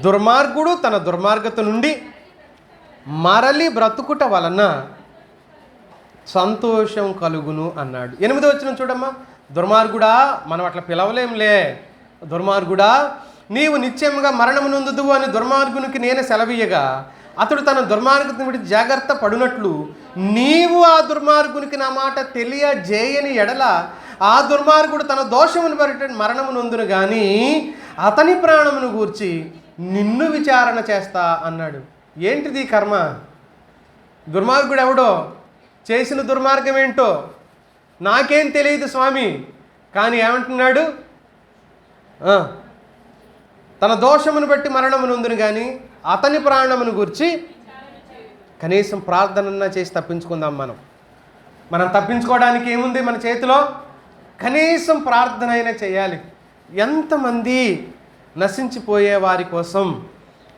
దుర్మార్గుడు తన దుర్మార్గత నుండి మరలి బ్రతుకుట వలన సంతోషం కలుగును అన్నాడు. 8వ వచనం చూడమ్మా. దుర్మార్గుడా, మనం అట్లా పిలవలేంలే, దుర్మార్గుడా నీవు నిశ్చయముగా మరణము నొందుదువు అని దుర్మార్గునికి నేను సెలవీయగా అతడు తన దుర్మార్గతను విడిచి జాగ్రత్త పడునట్లు నీవు ఆ దుర్మార్గునికి నా మాట తెలియజేయని ఎడల ఆ దుర్మార్గుడు తన దోషమును బట్టి మరణము నొందును కానీ అతని ప్రాణమును గూర్చి నిన్ను విచారణ చేస్తా అన్నాడు. ఏంటిది కర్మ? దుర్మార్గుడు ఎవడో, చేసిన దుర్మార్గం ఏంటో నాకేం తెలియదు స్వామి. కానీ ఏమంటున్నాడు? తన దోషమును బట్టి మరణమునందును కానీ అతని ప్రాణమును గురించి కనీసం ప్రార్థనన్నా చేసి తప్పించుకుందాం. మనం తప్పించుకోవడానికి ఏముంది మన చేతిలో? కనీసం ప్రార్థన అయినా చేయాలి. ఎంతమంది నశించిపోయే వారి కోసం,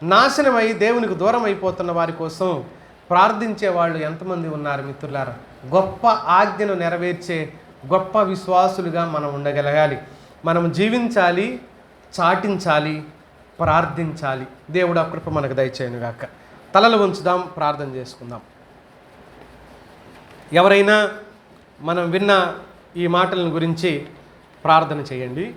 నాశనమై దేవునికి దూరం అయిపోతున్న వారి కోసం ప్రార్థించే వాళ్ళు ఎంతమంది ఉన్నారు మిత్రులారా? గొప్ప ఆజ్ఞను నెరవేర్చే గొప్ప విశ్వాసులుగా మనం ఉండగలగాలి. మనం జీవించాలి, చాటించాలి, ప్రార్థించాలి. దేవుడు ఆ కృప మనకు దయచేయనుగాక. తలలు ఉంచుదాం, ప్రార్థన చేసుకుందాం. ఎవరైనా మనం విన్న ఈ మాటల గురించి ప్రార్థన చేయండి.